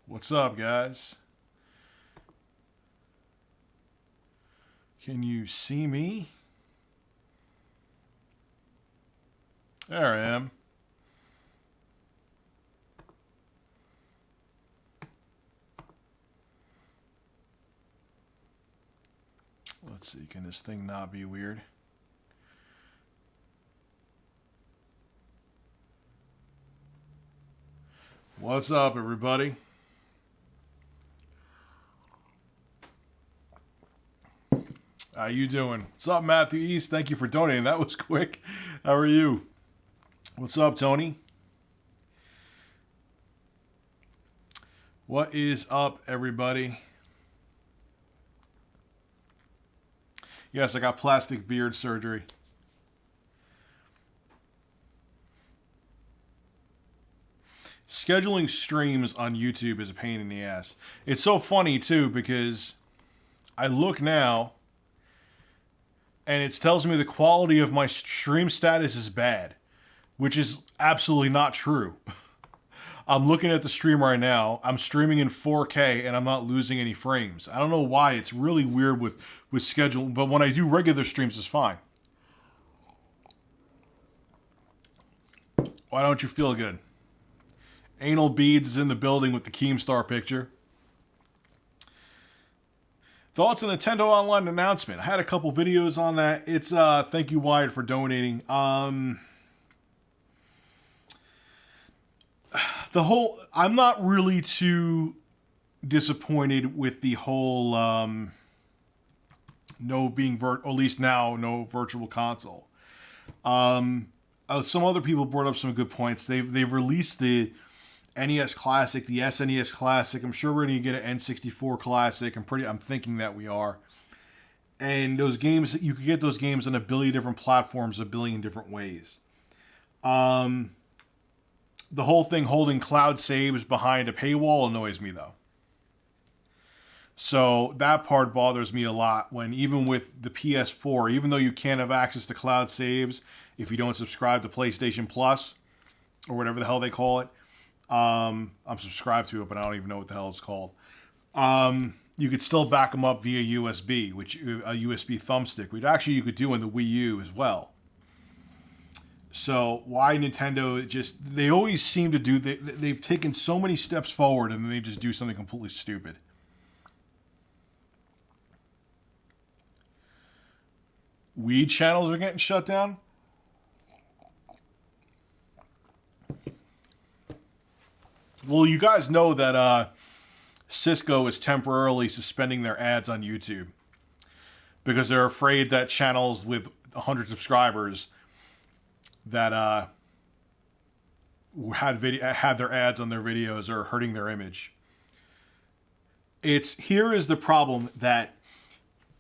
What's up, guys? Can you see me? There I am. Let's see, can this thing not be weird? What's up, everybody? How you doing? What's up, Matthew East? Thank you for donating. That was quick. How are you? What's up, Tony? What is up, everybody? Yes, I got plastic beard surgery. Scheduling streams on YouTube is a pain in the ass. It's so funny, too, because I look now and it tells me the quality of my stream status is bad, which is absolutely not true. I'm looking at the stream right now. I'm streaming in 4K and I'm not losing any frames. I don't know why. It's really weird with scheduling, but when I do regular streams, it's fine. Why don't you feel good? Anal Beads is in the building with the Keemstar picture. Thoughts on Nintendo Online announcement. I had a couple videos on that. It's thank you, Wyatt, for donating. I'm not really too disappointed with the whole no virtual console. Some other people brought up some good points. They've released the NES Classic, the SNES Classic. I'm sure we're going to get an N64 Classic. I'm thinking that we are. And those games, you could get those games on a billion different platforms, a billion different ways. The whole thing holding cloud saves behind a paywall annoys me, though. So that part bothers me a lot when even with the PS4, even though you can't have access to cloud saves if you don't subscribe to PlayStation Plus or whatever the hell they call it, I'm subscribed to it, but I don't even know what the hell it's called. You could still back them up via USB, which a USB thumbstick, which actually you could do in the Wii U as well. So why Nintendo they always seem to do, they've taken so many steps forward and then they just do something completely stupid. Weed channels are getting shut down? Well, you guys know that Cisco is temporarily suspending their ads on YouTube because they're afraid that channels with 100 subscribers that had their ads on their videos are hurting their image. Here is the problem that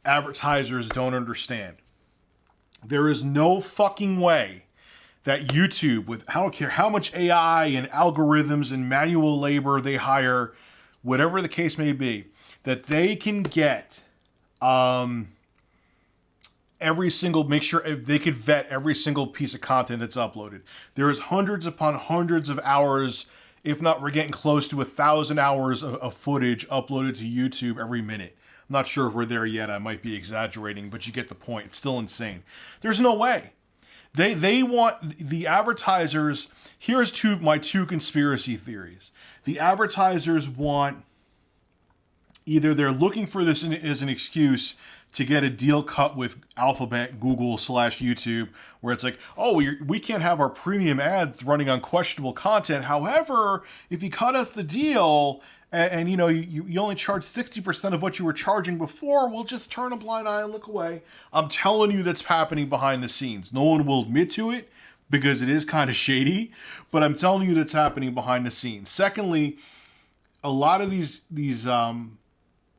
advertisers don't understand. There is no fucking way that YouTube, I don't care how much AI and algorithms and manual labor they hire, whatever the case may be, that they can get make sure they could vet every single piece of content that's uploaded. There is hundreds upon hundreds of hours, if not we're getting close to 1,000 hours of footage uploaded to YouTube every minute. I'm not sure if we're there yet. I might be exaggerating, but you get the point. It's still insane. There's no way. They want the advertisers. Here's my two conspiracy theories. The advertisers want either they're looking for this as an excuse to get a deal cut with Alphabet, Google / YouTube, where it's like, oh, we can't have our premium ads running on questionable content. However, if you cut us the deal and you only charge 60% of what you were charging before, we'll just turn a blind eye and look away. I'm telling you that's happening behind the scenes. No one will admit to it because it is kind of shady, but I'm telling you that's happening behind the scenes. Secondly, a lot of these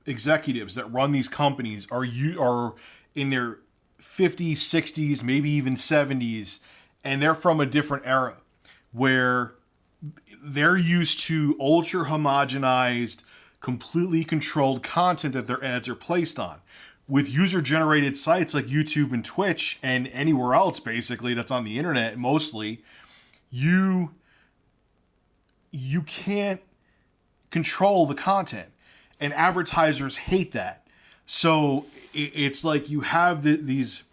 executives that run these companies are in their 50s, 60s, maybe even 70s, and they're from a different era where they're used to ultra homogenized, completely controlled content that their ads are placed on. With user-generated sites like YouTube and Twitch and anywhere else, basically, that's on the internet mostly, you can't control the content, and advertisers hate that. So it's like you have these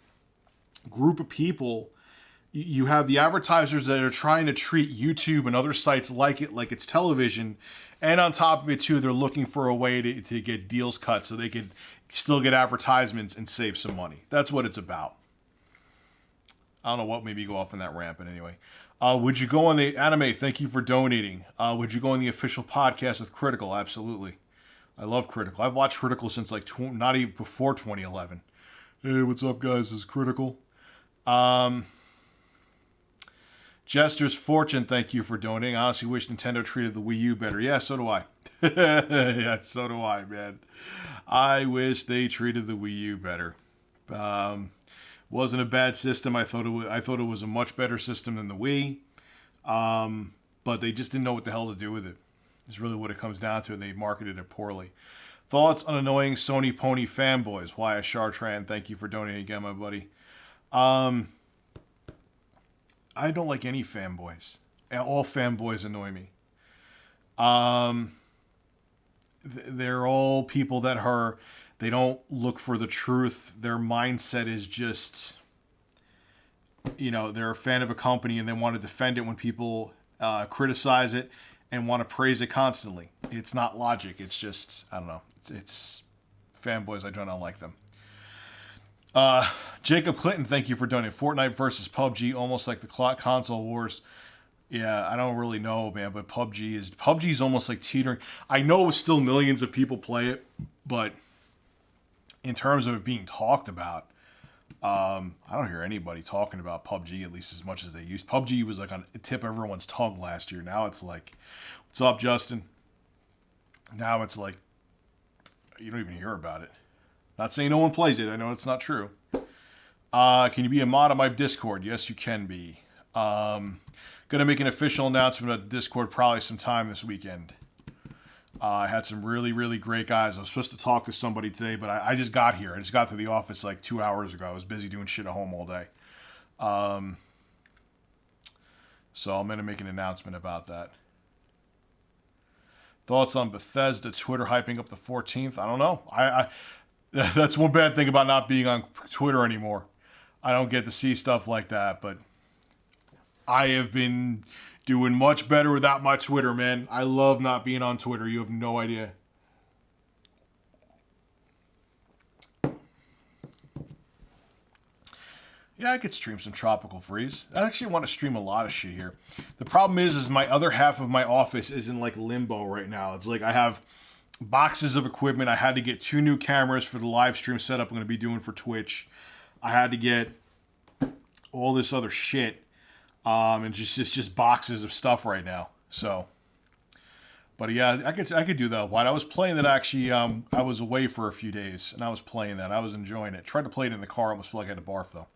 group of people. You have the advertisers that are trying to treat YouTube and other sites like it's television, and on top of it too, they're looking for a way to get deals cut so they can still get advertisements and save some money. That's what it's about. I don't know what made me go off on that rant, but anyway. Would you go on the anime? Thank you for donating. Would you go on the official podcast with Critical? Absolutely. I love Critical. I've watched Critical since not even before 2011. Hey, what's up, guys? This is Critical. Jester's Fortune, thank you for donating. I honestly wish Nintendo treated the Wii U better. Yeah, so do I. Yeah, so do I, man. I wish they treated the Wii U better. Wasn't a bad system. I thought it was a much better system than the Wii. But they just didn't know what the hell to do with it. It's really what it comes down to, and they marketed it poorly. Thoughts on annoying Sony Pony fanboys? Why Chartran, thank you for donating again, my buddy. I don't like any fanboys. All fanboys annoy me. They're all people that they don't look for the truth. Their mindset is just, they're a fan of a company and they want to defend it when people criticize it and want to praise it constantly. It's not logic. It's just, I don't know. It's fanboys. I do not like them. Jacob Clinton, thank you for donating. Fortnite versus PUBG, almost like the console wars. Yeah, I don't really know, man, but PUBG is almost like teetering. I know still millions of people play it, but in terms of it being talked about, I don't hear anybody talking about PUBG at least as much as they used. PUBG was like on tip of everyone's tongue last year. Now it's like, what's up, Justin? Now it's like, you don't even hear about it. Not saying no one plays it. I know it's not true. Can you be a mod on my Discord? Yes, you can be. Going to make an official announcement about Discord probably sometime this weekend. I had some really, really great guys. I was supposed to talk to somebody today, but I just got here. I just got to the office like 2 hours ago. I was busy doing shit at home all day. So I'm going to make an announcement about that. Thoughts on Bethesda Twitter hyping up the 14th? I don't know. That's one bad thing about not being on Twitter anymore. I don't get to see stuff like that, but I have been doing much better without my Twitter, man. I love not being on Twitter. You have no idea. Yeah, I could stream some Tropical Freeze. I actually want to stream a lot of shit here. The problem is my other half of my office is in like limbo right now. It's like I have boxes of equipment. I had to get 2 new cameras for the live stream setup I'm going to be doing for Twitch. I had to get all this other shit. And it's just boxes of stuff right now. So, but yeah, I could do that. While I was playing that, actually, I was away for a few days and I was playing that. I was enjoying it. Tried to play it in the car. Almost felt like I had to barf though.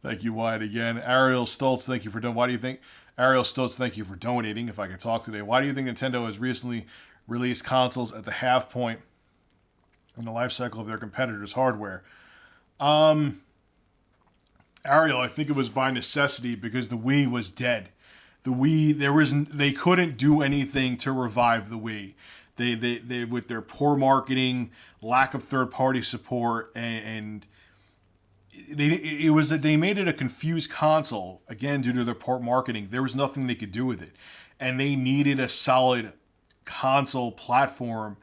Thank you, Wyatt, again. Ariel Stoltz, thank you for doing. Why do you think Ariel Stoltz? Thank you for donating. If I could talk today, why do you think Nintendo has recently released consoles at the half point in the life cycle of their competitors' hardware? Ariel, I think it was by necessity because the Wii was dead. The Wii, they couldn't do anything to revive the Wii. They with their poor marketing, lack of third-party support, and they made it a confused console again due to their poor marketing. There was nothing they could do with it, and they needed a solid console platform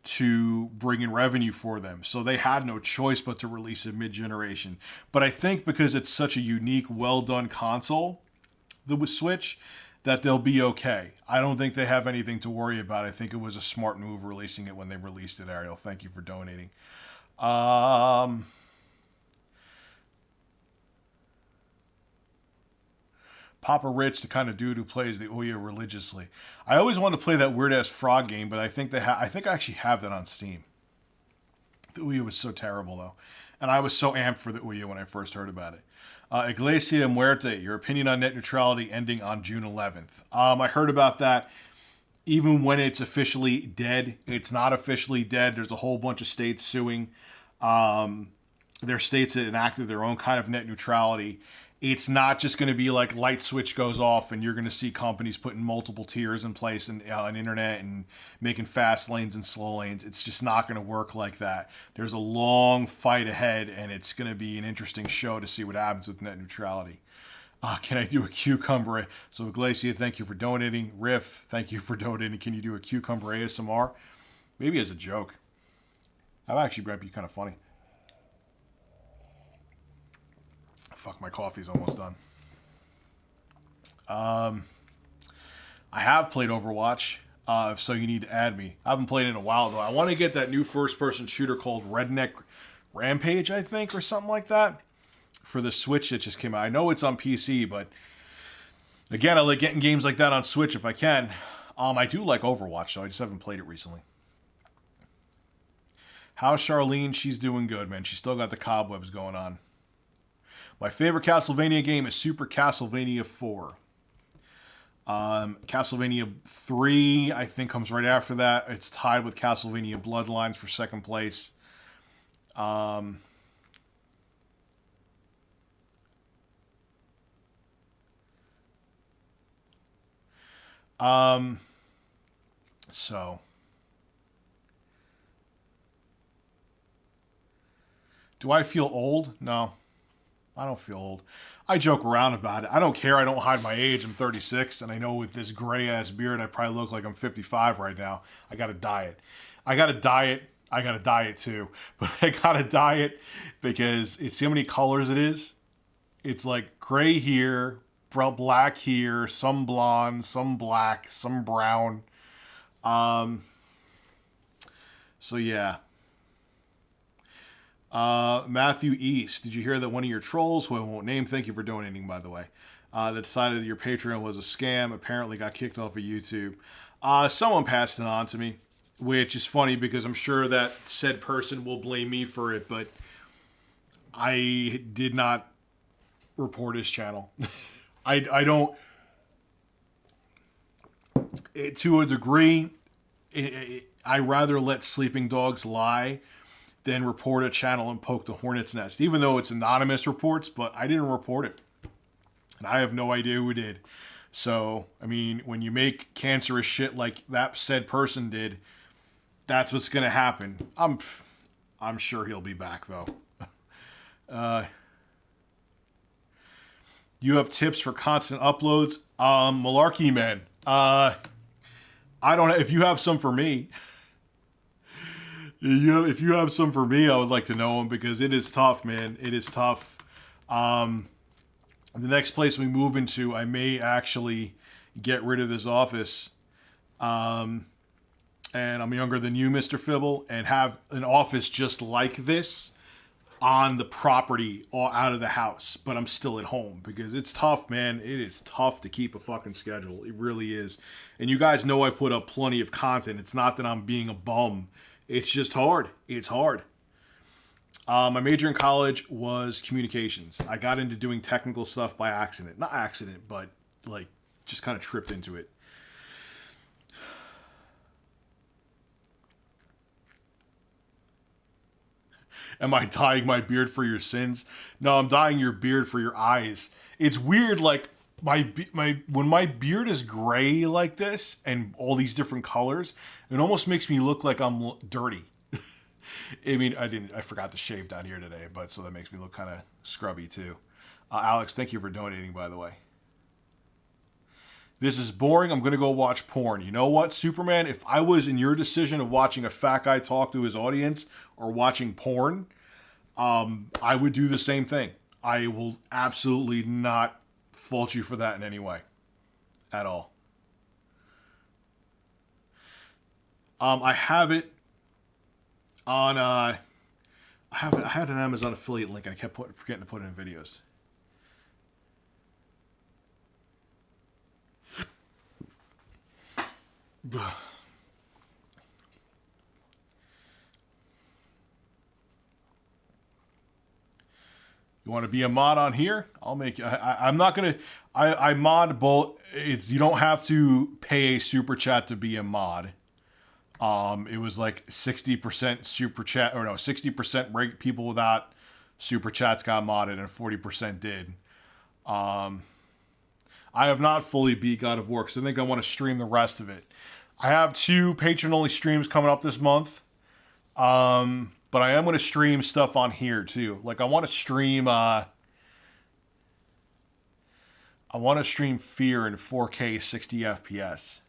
to bring in revenue for them. So they had no choice but to release it mid-generation. But I think because it's such a unique, well-done console, the Switch, that they'll be okay. I don't think they have anything to worry about. I think it was a smart move releasing it when they released it, Ariel. Thank you for donating. Papa Rich, the kind of dude who plays the Ouya religiously. I always wanted to play that weird-ass frog game, but I think I actually have that on Steam. The Ouya was so terrible, though. And I was so amped for the Ouya when I first heard about it. Iglesia Muerte, your opinion on net neutrality ending on June 11th. I heard about that. Even when it's officially dead, it's not officially dead. There's a whole bunch of states suing. There are states that enacted their own kind of net neutrality. It's not just going to be like light switch goes off and you're going to see companies putting multiple tiers in place and on internet and making fast lanes and slow lanes. It's just not going to work like that. There's a long fight ahead, and it's going to be an interesting show to see what happens with net neutrality. Can I do a cucumber? So Iglesia, thank you for donating. Riff, thank you for donating. Can you do a cucumber ASMR? Maybe as a joke. That actually might be kind of funny. Fuck, my coffee's almost done. I have played Overwatch, so you need to add me. I haven't played in a while, though. I want to get that new first-person shooter called Redneck Rampage, I think, or something like that, for the Switch that just came out. I know it's on PC, but again, I like getting games like that on Switch if I can. I do like Overwatch, though. I just haven't played it recently. How's Charlene? She's doing good, man. She's still got the cobwebs going on. My favorite Castlevania game is Super Castlevania 4. Castlevania 3, I think, comes right after that. It's tied with Castlevania Bloodlines for second place. So... do I feel old? No. I don't feel old. I joke around about it. I don't care. I don't hide my age. I'm 36, and I know with this gray-ass beard, I probably look like I'm 55 right now. I got to diet. I got to diet, too. But I got to diet because it's see how many colors it is? It's like gray here, black here, some blonde, some black, some brown. So, yeah. Matthew East, did you hear that one of your trolls, who I won't name, thank you for donating, by the way, that decided that your Patreon was a scam, apparently got kicked off of YouTube? Someone passed it on to me, which is funny because I'm sure that said person will blame me for it, but I did not report his channel. I don't, to a degree, I rather let sleeping dogs lie than report a channel and poke the hornet's nest, even though it's anonymous reports, but I didn't report it. And I have no idea who did. So, I mean, when you make cancerous shit like that said person did, that's what's going to happen. I'm sure he'll be back, though. You have tips for constant uploads? Malarkey, man. I don't know. If you have some for me... if you have some for me, I would like to know them because it is tough, man. It is tough. The next place we move into, I may actually get rid of this office. And I'm younger than you, Mr. Fibble, and have an office just like this on the property or out of the house. But I'm still at home because it's tough, man. It is tough to keep a fucking schedule. It really is. And you guys know I put up plenty of content. It's not that I'm being a bum. It's just hard. It's hard. My major in college was communications. I got into doing technical stuff by accident. Not accident, but like just kind of tripped into it. Am I dyeing my beard for your sins? No, I'm dyeing your beard for your eyes. It's weird, like when my beard is gray like this and all these different colors, it almost makes me look like I'm dirty. I mean, I forgot to shave down here today, but so that makes me look kind of scrubby too. Alex, thank you for donating, by the way. This is boring. I'm going to go watch porn. You know what, Superman? If I was in your decision of watching a fat guy talk to his audience or watching porn, I would do the same thing. I will absolutely not fault you for that in any way at all. I have it on I had an Amazon affiliate link and I kept forgetting to put it in videos. You want to be a mod on here? I'll make you. I'm not gonna. I mod both. You don't have to pay a super chat to be a mod. It was like 60% super chat, or no, 60% people without super chats got modded, and 40% did. I have not fully beat God of War because I think I want to stream the rest of it. I have 2 patron-only streams coming up this month. But I am going to stream stuff on here too. Like I want to stream Fear in 4K 60 FPS.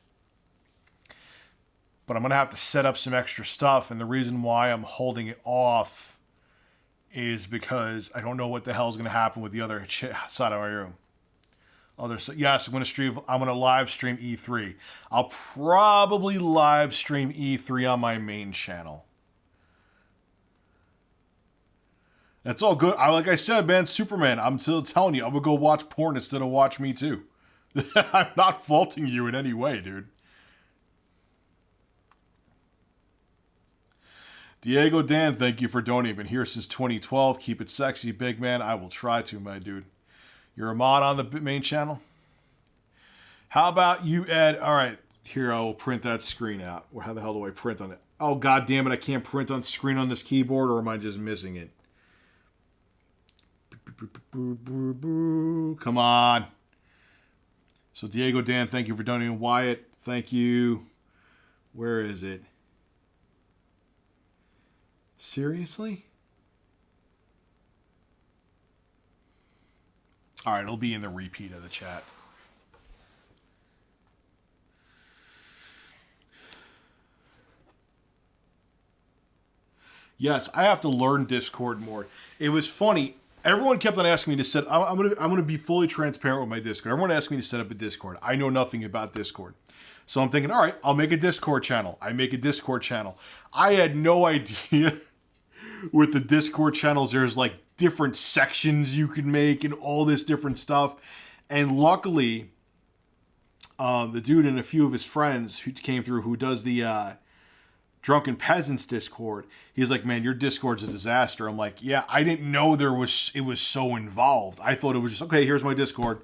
But I'm going to have to set up some extra stuff, and the reason why I'm holding it off is because I don't know what the hell is going to happen with the other side of my room. Yes, I'm going to live stream E3. I'll probably live stream E3 on my main channel. That's all good. Like I said, man, Superman, I'm still telling you, I'm going to go watch porn instead of watch me too. I'm not faulting you in any way, dude. Diego Dan, thank you for donating. Been here since 2012. Keep it sexy, big man. I will try to, my dude. You're a mod on the main channel? How about you, Ed? All right, here, I will print that screen out. How the hell do I print on it? Oh, god damn it, I can't print on the screen on this keyboard, or am I just missing it? Come on. So, Diego Dan, thank you for donating. Wyatt, thank you. Where is it? Seriously? All right, it'll be in the repeat of the chat. Yes, I have to learn Discord more. It was funny. Everyone kept on asking me to set. I'm gonna be fully transparent with my Discord. Everyone asked me to set up a Discord. I know nothing about Discord, so I'm thinking, all right, I'll make a Discord channel. I make a Discord channel. I had no idea with the Discord channels there's like different sections you can make and all this different stuff. And luckily, the dude and a few of his friends who came through, who does the Drunken Peasants Discord, he's like, man, your Discord's a disaster. I'm like, yeah, I didn't know it was so involved. I thought it was just, okay, here's my Discord.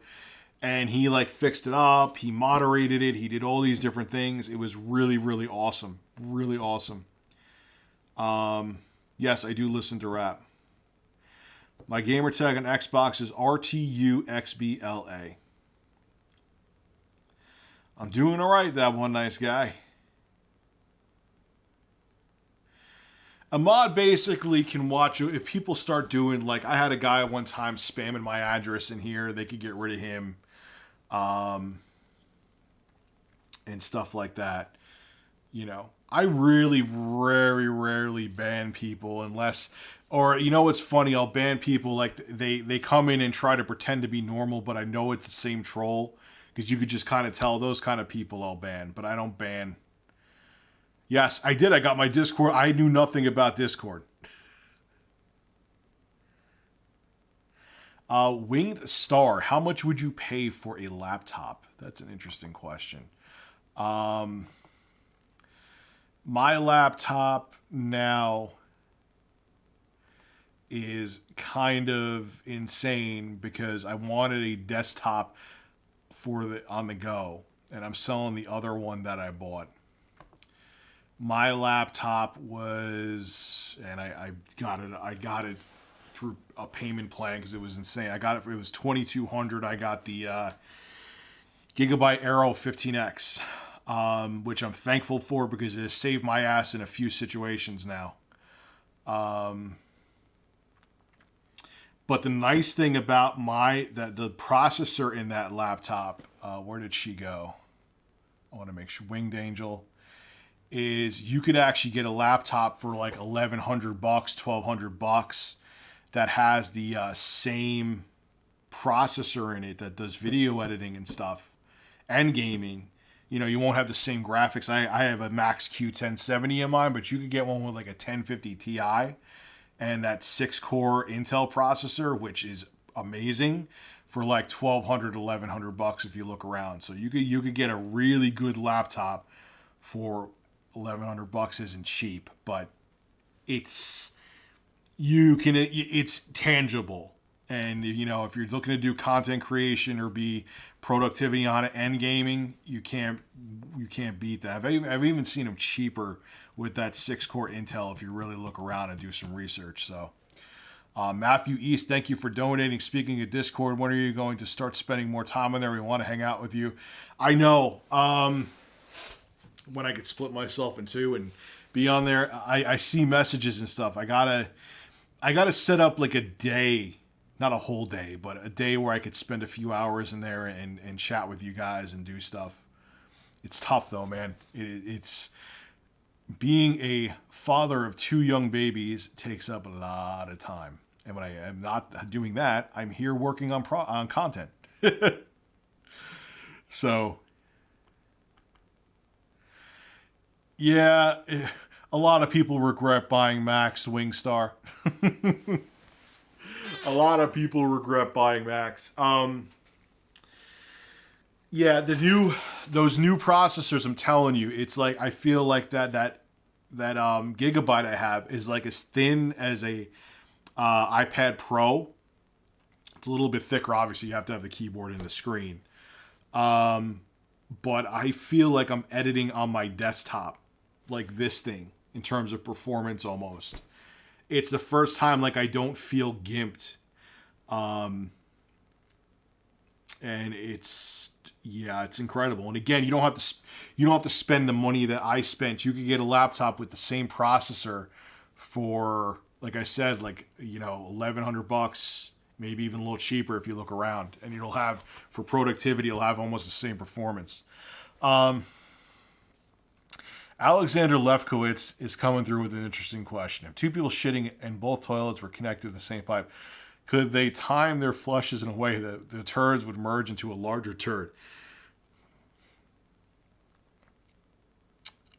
And he like fixed it up. He moderated it. He did all these different things. It was really, really awesome. Really awesome. Yes, I do listen to rap. My gamer tag on Xbox is RTUXBLA. I'm doing all right, that one nice guy. A mod basically can watch you. If people start doing, like, I had a guy one time spamming my address in here, they could get rid of him. And stuff like that. You know, I really very rarely ban people unless, or you know what's funny, I'll ban people like they come in and try to pretend to be normal, but I know it's the same troll, because you could just kind of tell those kind of people I'll ban, but I don't ban. Yes, I did. I got my Discord. I knew nothing about Discord. Winged Star, how much would you pay for a laptop? That's an interesting question. My laptop now is kind of insane because I wanted a desktop for the on the go, and I'm selling the other one that I bought. My laptop was, and I got it through a payment plan because it was insane. It was $2,200. I got the Gigabyte Aero 15X, which I'm thankful for because it has saved my ass in a few situations now. But the nice thing about the processor in that laptop, where did she go? I want to make sure, Winged Angel, is you could actually get a laptop for like $1,100, $1,200 that has the same processor in it that does video editing and stuff and gaming. You know, you won't have the same graphics. I have a Max Q1070 in mine, but you could get one with like a 1050 Ti and that 6-core Intel processor, which is amazing, for like $1,200 to $1,100 if you look around. So you could get a really good laptop for $1,100. Isn't cheap, but it's tangible. And you know, if you're looking to do content creation or be productivity on it and gaming, you can't beat that. I've even seen them cheaper with that 6-core Intel if you really look around and do some research. So Matthew East, thank you for donating. Speaking of Discord, when are you going to start spending more time on there? We want to hang out with you. I know. When I could split myself in two and be on there, I see messages and stuff. I gotta set up like a day, not a whole day, but a day where I could spend a few hours in there and chat with you guys and do stuff. It's tough though, man. It's being a father of two young babies takes up a lot of time. And when I am not doing that, I'm here working on content. So, yeah, a lot of people regret buying Max Wingstar. A lot of people regret buying Max. Yeah, those new processors. I'm telling you, it's like I feel like that gigabyte I have is like as thin as a iPad Pro. It's a little bit thicker. Obviously, you have to have the keyboard and the screen. But I feel like I'm editing on my desktop, like this thing, in terms of performance almost. It's the first time like I don't feel gimped. And it's incredible. And again, you don't have to spend the money that I spent. You could get a laptop with the same processor for, like I said, like, $1,100, maybe even a little cheaper if you look around. And it'll have, for productivity, it'll have almost the same performance. Alexander Lefkowitz is coming through with an interesting question. If two people shitting and both toilets were connected to the same pipe, could they time their flushes in a way that the turds would merge into a larger turd?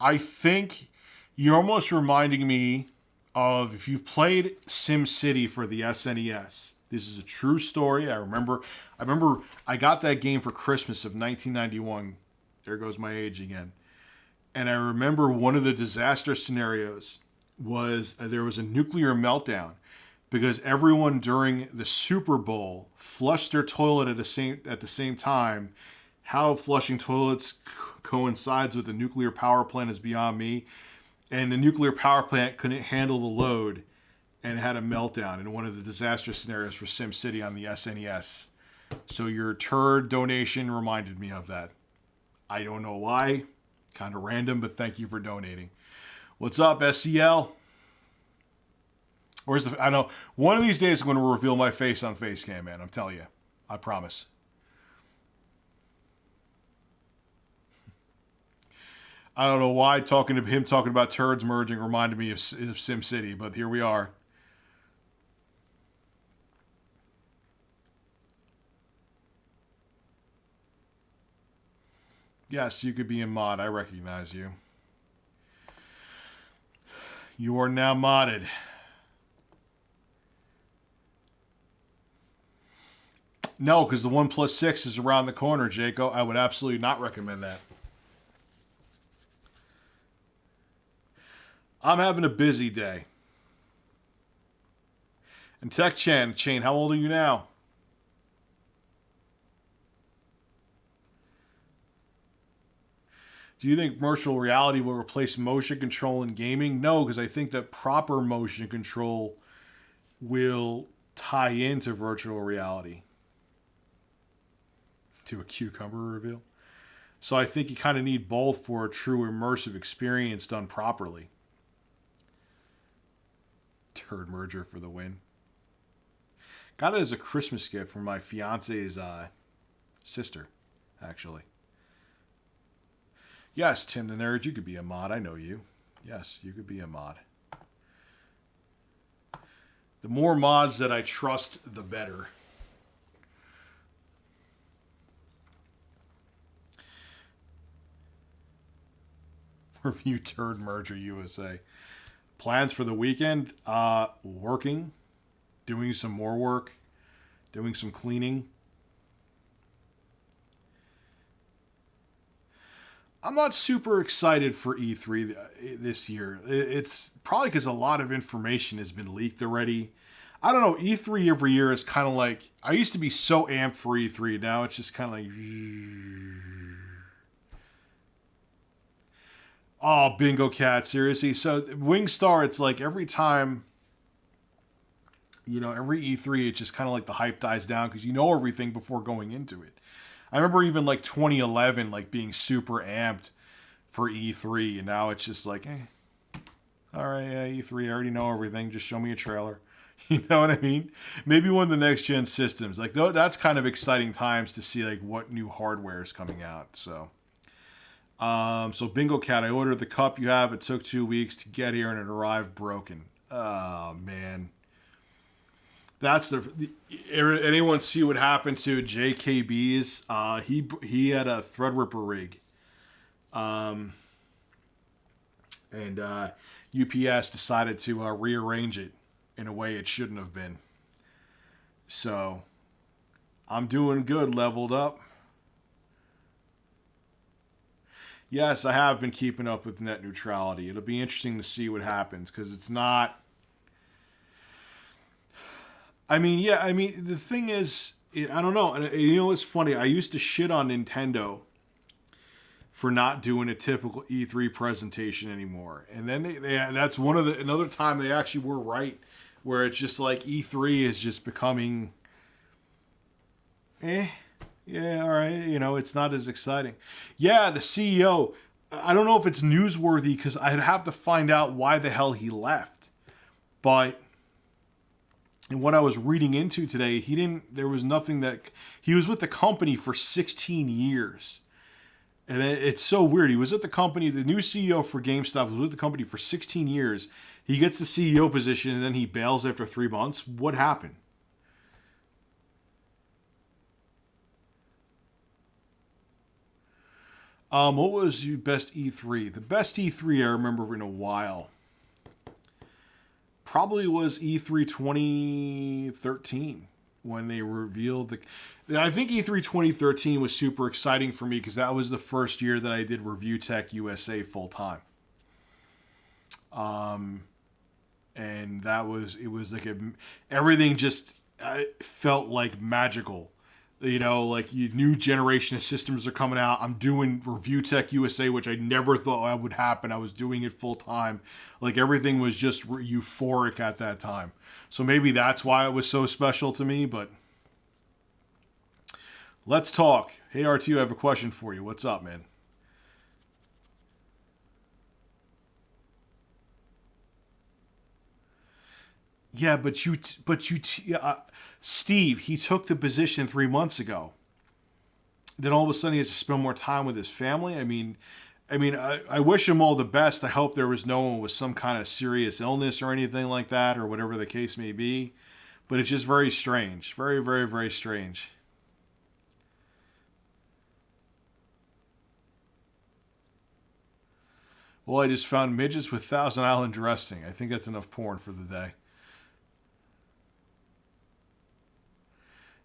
I think you're almost reminding me of if you've played SimCity for the SNES. This is a true story. I remember I got that game for Christmas of 1991. There goes my age again. And I remember one of the disaster scenarios was there was a nuclear meltdown because everyone during the Super Bowl flushed their toilet at the same time. How flushing toilets coincides with the nuclear power plant is beyond me. And the nuclear power plant couldn't handle the load and had a meltdown in one of the disaster scenarios for SimCity on the SNES. So your turd donation reminded me of that. I don't know why. Kind of random, but thank you for donating. What's up, SCL? I know one of these days I'm going to reveal my face on Facecam, man. I'm telling you. I promise. I don't know why talking about turds merging reminded me of SimCity, but here we are. Yes, you could be a mod. I recognize you. You are now modded. No, because the 1+6 is around the corner, Jaco. I would absolutely not recommend that. I'm having a busy day. And Tech Chain, how old are you now? Do you think virtual reality will replace motion control in gaming? No, because I think that proper motion control will tie into virtual reality. To a cucumber reveal. So I think you kind of need both for a true immersive experience done properly. Turd merger for the win. Got it as a Christmas gift from my fiance's sister, actually. Yes, Tim the Nerd, you could be a mod. I know you. Yes, you could be a mod. The more mods that I trust, the better. Review Turd Merger USA. Plans for the weekend? Working. Doing some more work. Doing some cleaning. I'm not super excited for E3 this year. It's probably because a lot of information has been leaked already. I don't know. E3 every year is kind of like... I used to be so amped for E3. Now it's just kind of like... Oh, Bingo Cat, seriously? So Wingstar, it's like every time every E3, it's just kind of like the hype dies down because you know everything before going into it. I remember even like 2011, like being super amped for E3, and now it's just like, all right, yeah, E3, I already know everything. Just show me a trailer. You know what I mean? Maybe one of the next gen systems, like that's kind of exciting times to see like what new hardware is coming out. So Bingo Cat, I ordered the cup you have. It took 2 weeks to get here, and it arrived broken. Oh man. That's anyone see what happened to JKB's? He had a Threadripper rig, and UPS decided to rearrange it in a way it shouldn't have been. So I'm doing good, leveled up. Yes, I have been keeping up with net neutrality. It'll be interesting to see what happens because it's not. The thing is, I don't know. It's funny. I used to shit on Nintendo for not doing a typical E3 presentation anymore, and then that's another time they actually were right, where it's just like E3 is just becoming, yeah, all right, it's not as exciting. Yeah, the CEO. I don't know if it's newsworthy because I'd have to find out why the hell he left, but. And what I was reading into today, there was nothing that, he was with the company for 16 years. And it's so weird. He was at the company, the new CEO for GameStop was with the company for 16 years. He gets the CEO position and then he bails after 3 months. What happened? What was your best E3? The best E3 I remember in a while probably was E3 2013 when they revealed I think E3 2013 was super exciting for me because that was the first year that I did Review Tech USA full time. And it was like everything just felt like magical. Like new generation of systems are coming out. I'm doing Review Tech USA, which I never thought would happen. I was doing it full time. Like everything was just euphoric at that time. So maybe that's why it was so special to me, but let's talk. Hey, RTU, I have a question for you. What's up, man? Yeah, Steve, he took the position 3 months ago. Then all of a sudden he has to spend more time with his family. I wish him all the best. I hope there was no one with some kind of serious illness or anything like that, or whatever the case may be. But it's just very strange. Very, very, very strange. Well, I just found midgets with Thousand Island dressing. I think that's enough porn for the day.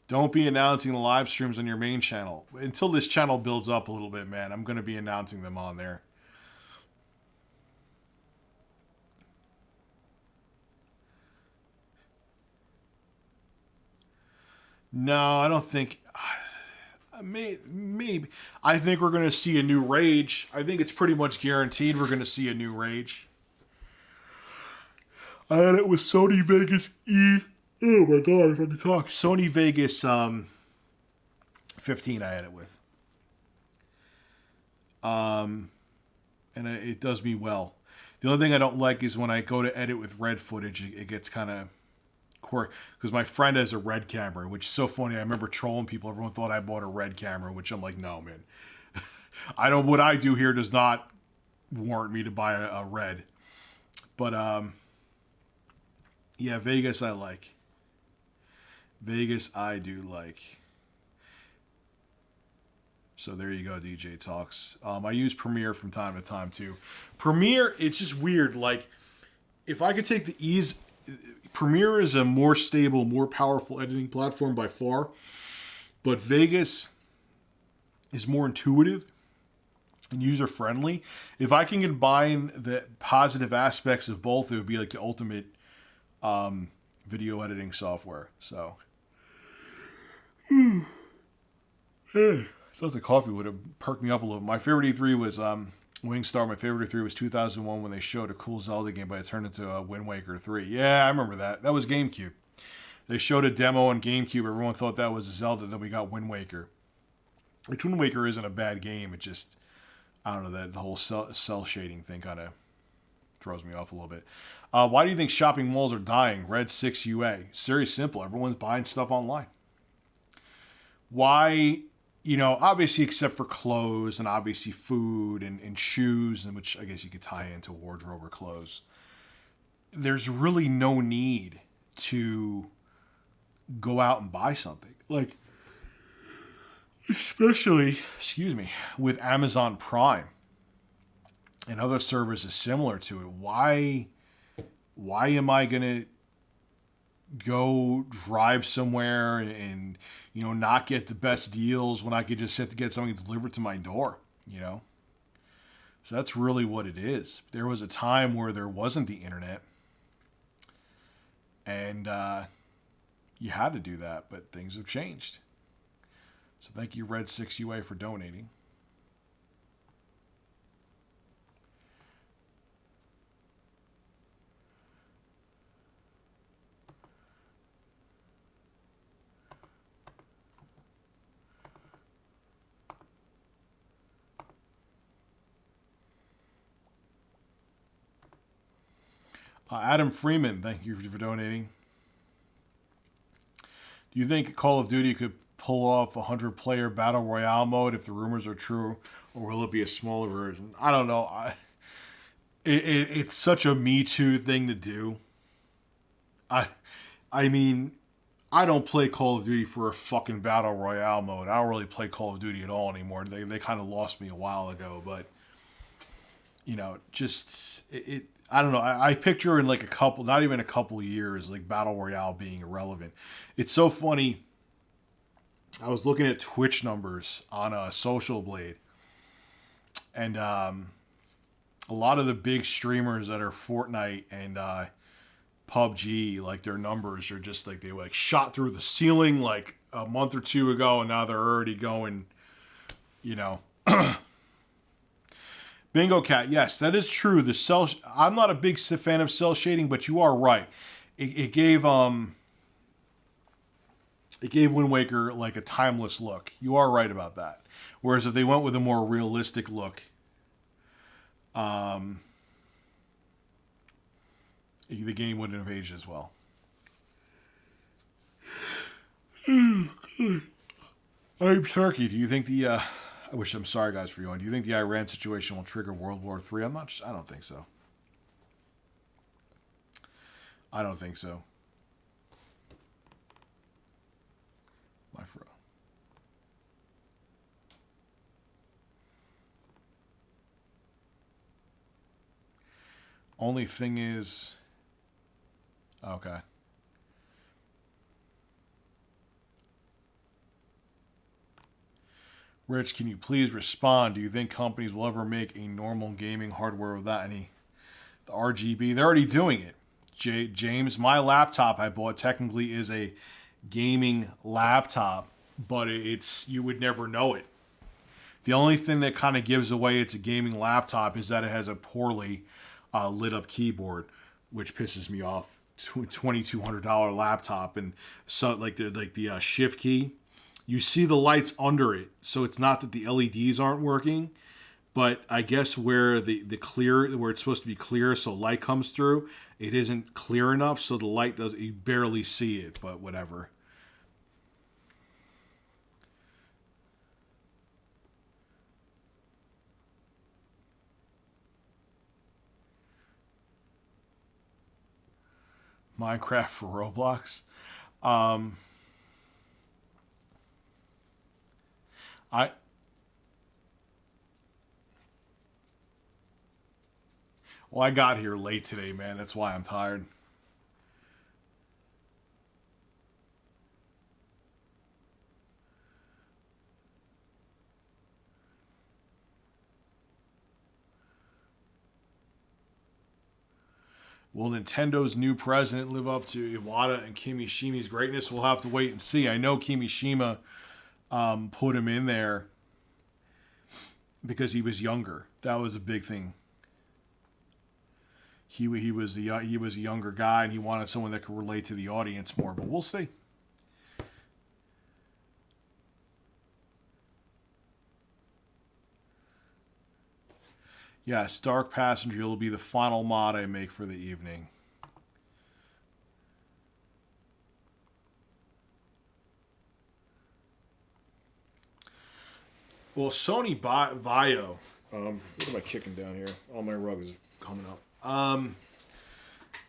Don't be announcing the live streams on your main channel. Until this channel builds up a little bit, man, I'm going to be announcing them on there. No, I don't think. Maybe. I think we're going to see a new Rage. I think it's pretty much guaranteed we're going to see a new Rage. I had it with Sony Vegas E. Oh my god, if I can talk. Sony Vegas 15 I had it with. And it does me well. The only thing I don't like is when I go to edit with red footage, it gets kind of quirky. Because my friend has a red camera, which is so funny. I remember trolling people. Everyone thought I bought a red camera, which I'm like, no, man. What I do here does not warrant me to buy a red. But, yeah, Vegas I like. Vegas I do like. So there you go, DJ Talks. I use Premiere from time to time too. Premiere, it's just weird. Like, if I could take the ease, Premiere is a more stable, more powerful editing platform by far. But Vegas is more intuitive and user friendly. If I can combine the positive aspects of both, it would be like the ultimate video editing software. So. I thought the coffee would have perked me up a little. My favorite E3 was Wingstar. My favorite E3 was 2001 when they showed a cool Zelda game, but it turned into Wind Waker 3. Yeah, I remember that. That was GameCube. They showed a demo on GameCube. Everyone thought that was Zelda. Then we got Wind Waker. Which Wind Waker isn't a bad game. It just, I don't know, that the whole cell shading thing kind of throws me off a little bit. Why do you think shopping malls are dying? Red 6 UA. It's very simple. Everyone's buying stuff online. Why, obviously except for clothes and obviously food and shoes, and which I guess you could tie into wardrobe or clothes. There's really no need to go out and buy something. Like, especially, with Amazon Prime and other services similar to it. Why am I going to go drive somewhere and, not get the best deals when I could just sit to get something delivered to my door, So that's really what it is. There was a time where there wasn't the internet and you had to do that, but things have changed. So thank you, Red 6 UA, for donating. Adam Freeman, thank you for donating. Do you think Call of Duty could pull off a 100-player battle royale mode if the rumors are true, or will it be a smaller version? I don't know. It's such a Me Too thing to do. I mean, I don't play Call of Duty for a fucking battle royale mode. I don't really play Call of Duty at all anymore. They kind of lost me a while ago, but I don't know. I picture in like not even a couple of years, like battle royale being irrelevant. It's so funny. I was looking at Twitch numbers on Social Blade, and a lot of the big streamers that are Fortnite and PUBG, like their numbers are just like they like shot through the ceiling like a month or two ago, and now they're already going, Bingo Cat, yes, that is true. I'm not a big fan of cell shading, but you are right. It gave Wind Waker like a timeless look. You are right about that. Whereas if they went with a more realistic look, the game wouldn't have aged as well. I'm Turkey. Do you think I'm sorry, guys, for yawning. Do you think the Iran situation will trigger World War III? I don't think so. I don't think so. My fro. Only thing is, okay. Rich, can you please respond? Do you think companies will ever make a normal gaming hardware without the RGB? They're already doing it. James, my laptop I bought technically is a gaming laptop, but you would never know it. The only thing that kind of gives away it's a gaming laptop is that it has a poorly lit up keyboard, which pisses me off. $2,200 laptop, and so like the shift key. You see the lights under it, so it's not that the LEDs aren't working, but I guess where the clear, where it's supposed to be clear so light comes through, it isn't clear enough, so the light you barely see it, but whatever. Minecraft for Roblox. I got here late today, man. That's why I'm tired. Will Nintendo's new president live up to Iwata and Kimishimi's greatness? We'll have to wait and see. I know Kimishima put him in there because he was younger. That was a big thing. he was a younger guy, and he wanted someone that could relate to the audience more. But we'll see. Yes, Dark Passenger will be the final mod I make for the evening. Well, Sony Vaio. What am I kicking down here? Oh, my rug is coming up.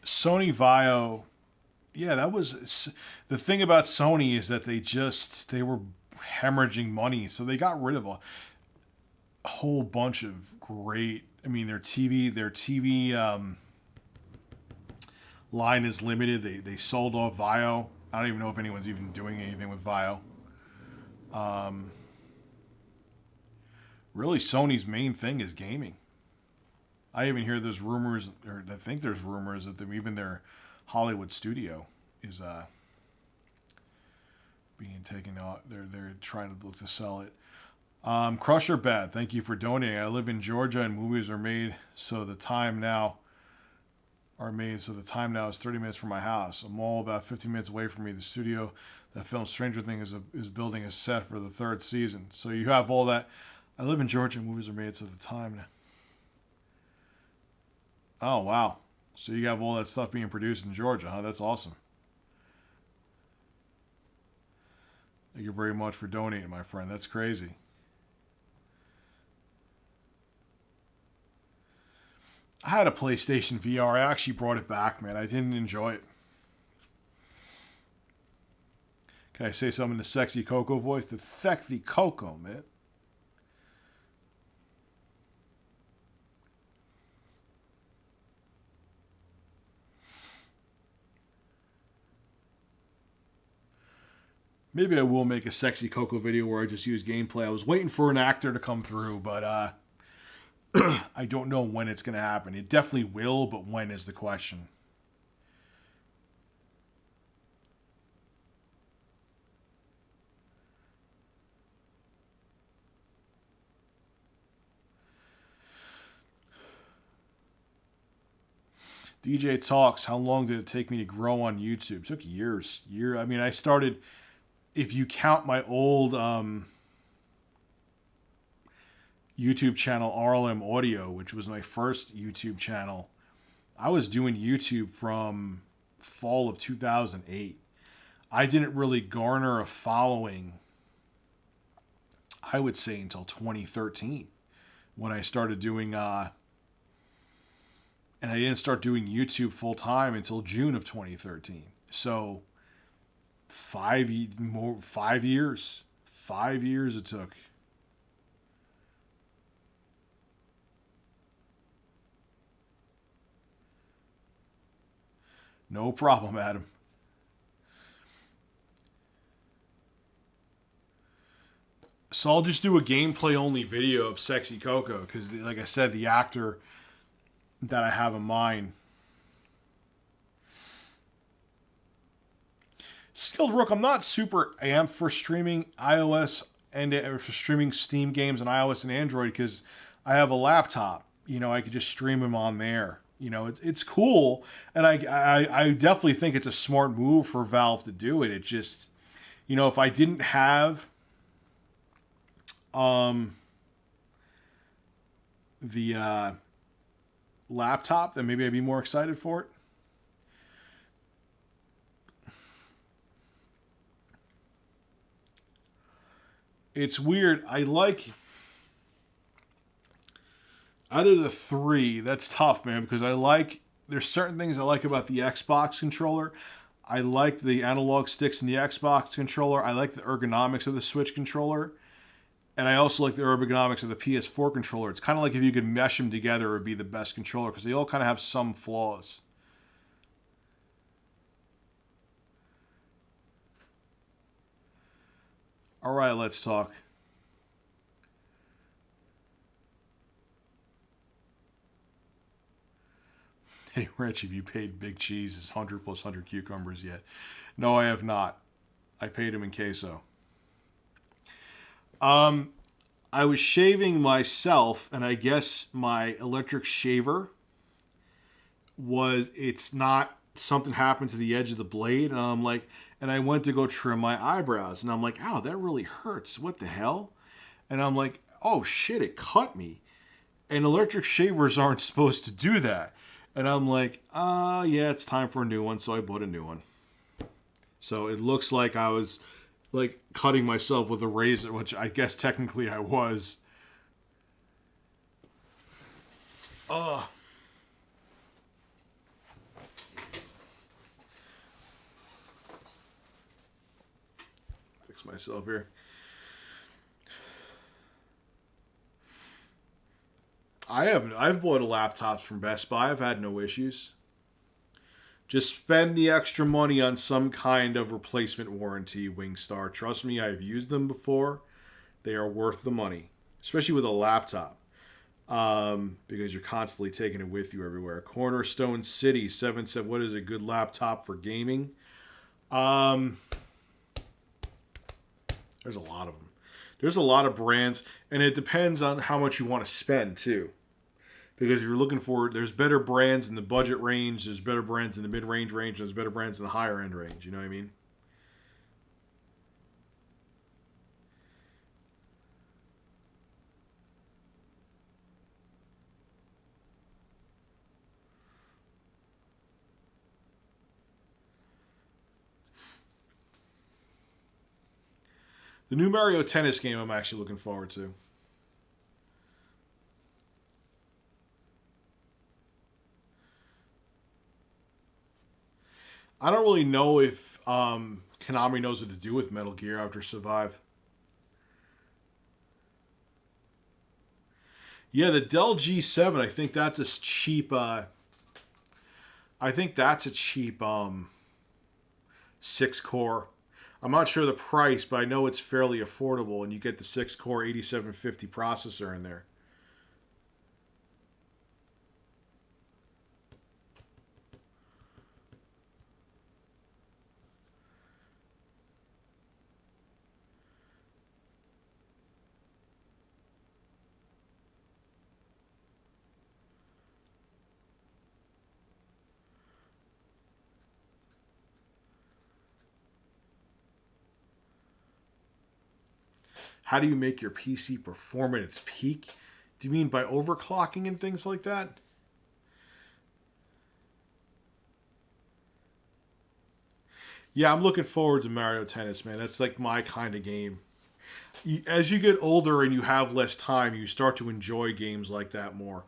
Sony Vaio. Yeah, that was the thing about Sony is that they were hemorrhaging money, so they got rid of a whole bunch of great. I mean, their TV line is limited. They sold off Vaio. I don't even know if anyone's even doing anything with Vaio. Really, Sony's main thing is gaming. I even hear there's rumors, or I think there's rumors that even their Hollywood studio is being taken out. They're trying to look to sell it. Crusher Bad, thank you for donating. I live in Georgia, and movies are made so the time now is 30 minutes from my house. A mall about 15 minutes away from me. The studio that filmed Stranger Things is building a set for the 3rd season. So you have all that. I live in Georgia, and movies are made so the time now. Oh, wow. So you have all that stuff being produced in Georgia, huh? That's awesome. Thank you very much for donating, my friend. That's crazy. I had a PlayStation VR. I actually brought it back, man. I didn't enjoy it. Can I say something in the sexy Coco voice? The sexy Coco, man. Maybe I will make a sexy Coco video where I just use gameplay. I was waiting for an actor to come through, but I don't know when it's going to happen. It definitely will, but when is the question. DJ Talks, how long did it take me to grow on YouTube? It took years. I mean, I started, if you count my old YouTube channel, RLM Audio, which was my first YouTube channel, I was doing YouTube from fall of 2008. I didn't really garner a following, I would say, until 2013 when I started doing, and I didn't start doing YouTube full time until June of 2013. So 5 years. 5 years it took. No problem, Adam. So I'll just do a gameplay only video of Sexy Coco because, like I said, the actor that I have in mind. Skilled Rook, I'm not super amped for streaming iOS and for streaming Steam games on iOS and Android because I have a laptop. You know, I could just stream them on there. You know, it's cool, and I definitely think it's a smart move for Valve to do it. It just, you know, if I didn't have the laptop, then maybe I'd be more excited for it. It's weird. Out of the three, that's tough, man, because there's certain things I like about the Xbox controller. I like the analog sticks in the Xbox controller. I like the ergonomics of the Switch controller. And I also like the ergonomics of the PS4 controller. It's kind of like if you could mesh them together, it would be the best controller because they all kind of have some flaws. All right, let's talk. Hey, Rich, have you paid Big Cheese's 100 plus 100 cucumbers yet? No, I have not. I paid him in queso. I was shaving myself, and I guess my electric shaver was it's not something happened to the edge of the blade, and I'm like, and I went to go trim my eyebrows, and I'm like, ow, that really hurts. What the hell? And I'm like, oh shit, it cut me. And electric shavers aren't supposed to do that. And I'm like, yeah, it's time for a new one. So I bought a new one. So it looks like I was like cutting myself with a razor, which I guess technically I was. Fix myself here. I've bought laptops from Best Buy. I've had no issues. Just spend the extra money on some kind of replacement warranty, Wingstar. Trust me, I've used them before. They are worth the money, especially with a laptop, because you're constantly taking it with you everywhere. Cornerstone City 7 said, "What is a good laptop for gaming?" There's a lot of them. There's a lot of brands, and it depends on how much you want to spend too. Because if you're looking for, there's better brands in the budget range, there's better brands in the mid-range range, there's better brands in the higher end range. You know what I mean? The new Mario Tennis game I'm actually looking forward to. I don't really know if Konami knows what to do with Metal Gear after Survive. Yeah, the Dell G7. I think that's a cheap. I think that's a cheap 6 core. I'm not sure the price, but I know it's fairly affordable, and you get the 6 core 8750 processor in there. How do you make your PC perform at its peak? Do you mean by overclocking and things like that? Yeah, I'm looking forward to Mario Tennis, man. That's like my kind of game. As you get older and you have less time, you start to enjoy games like that more.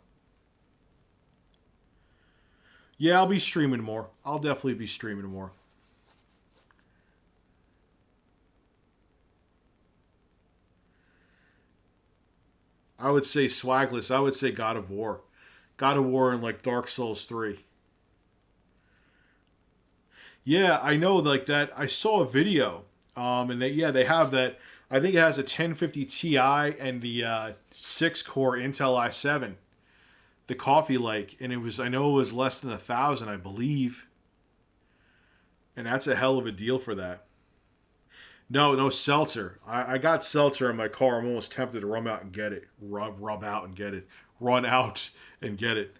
Yeah, I'll be streaming more. I'll definitely be streaming more. I would say Swagless. I would say God of War. God of War and like Dark Souls 3. Yeah, I know like that. I saw a video. And they have that. I think it has a 1050 Ti and the 6 core Intel i7, the Coffee Lake, and I know it was less than 1,000, I believe, and that's a hell of a deal for that. No, no Seltzer. I got Seltzer in my car. I'm almost tempted to run out and get it. Rub out and get it. Run out and get it.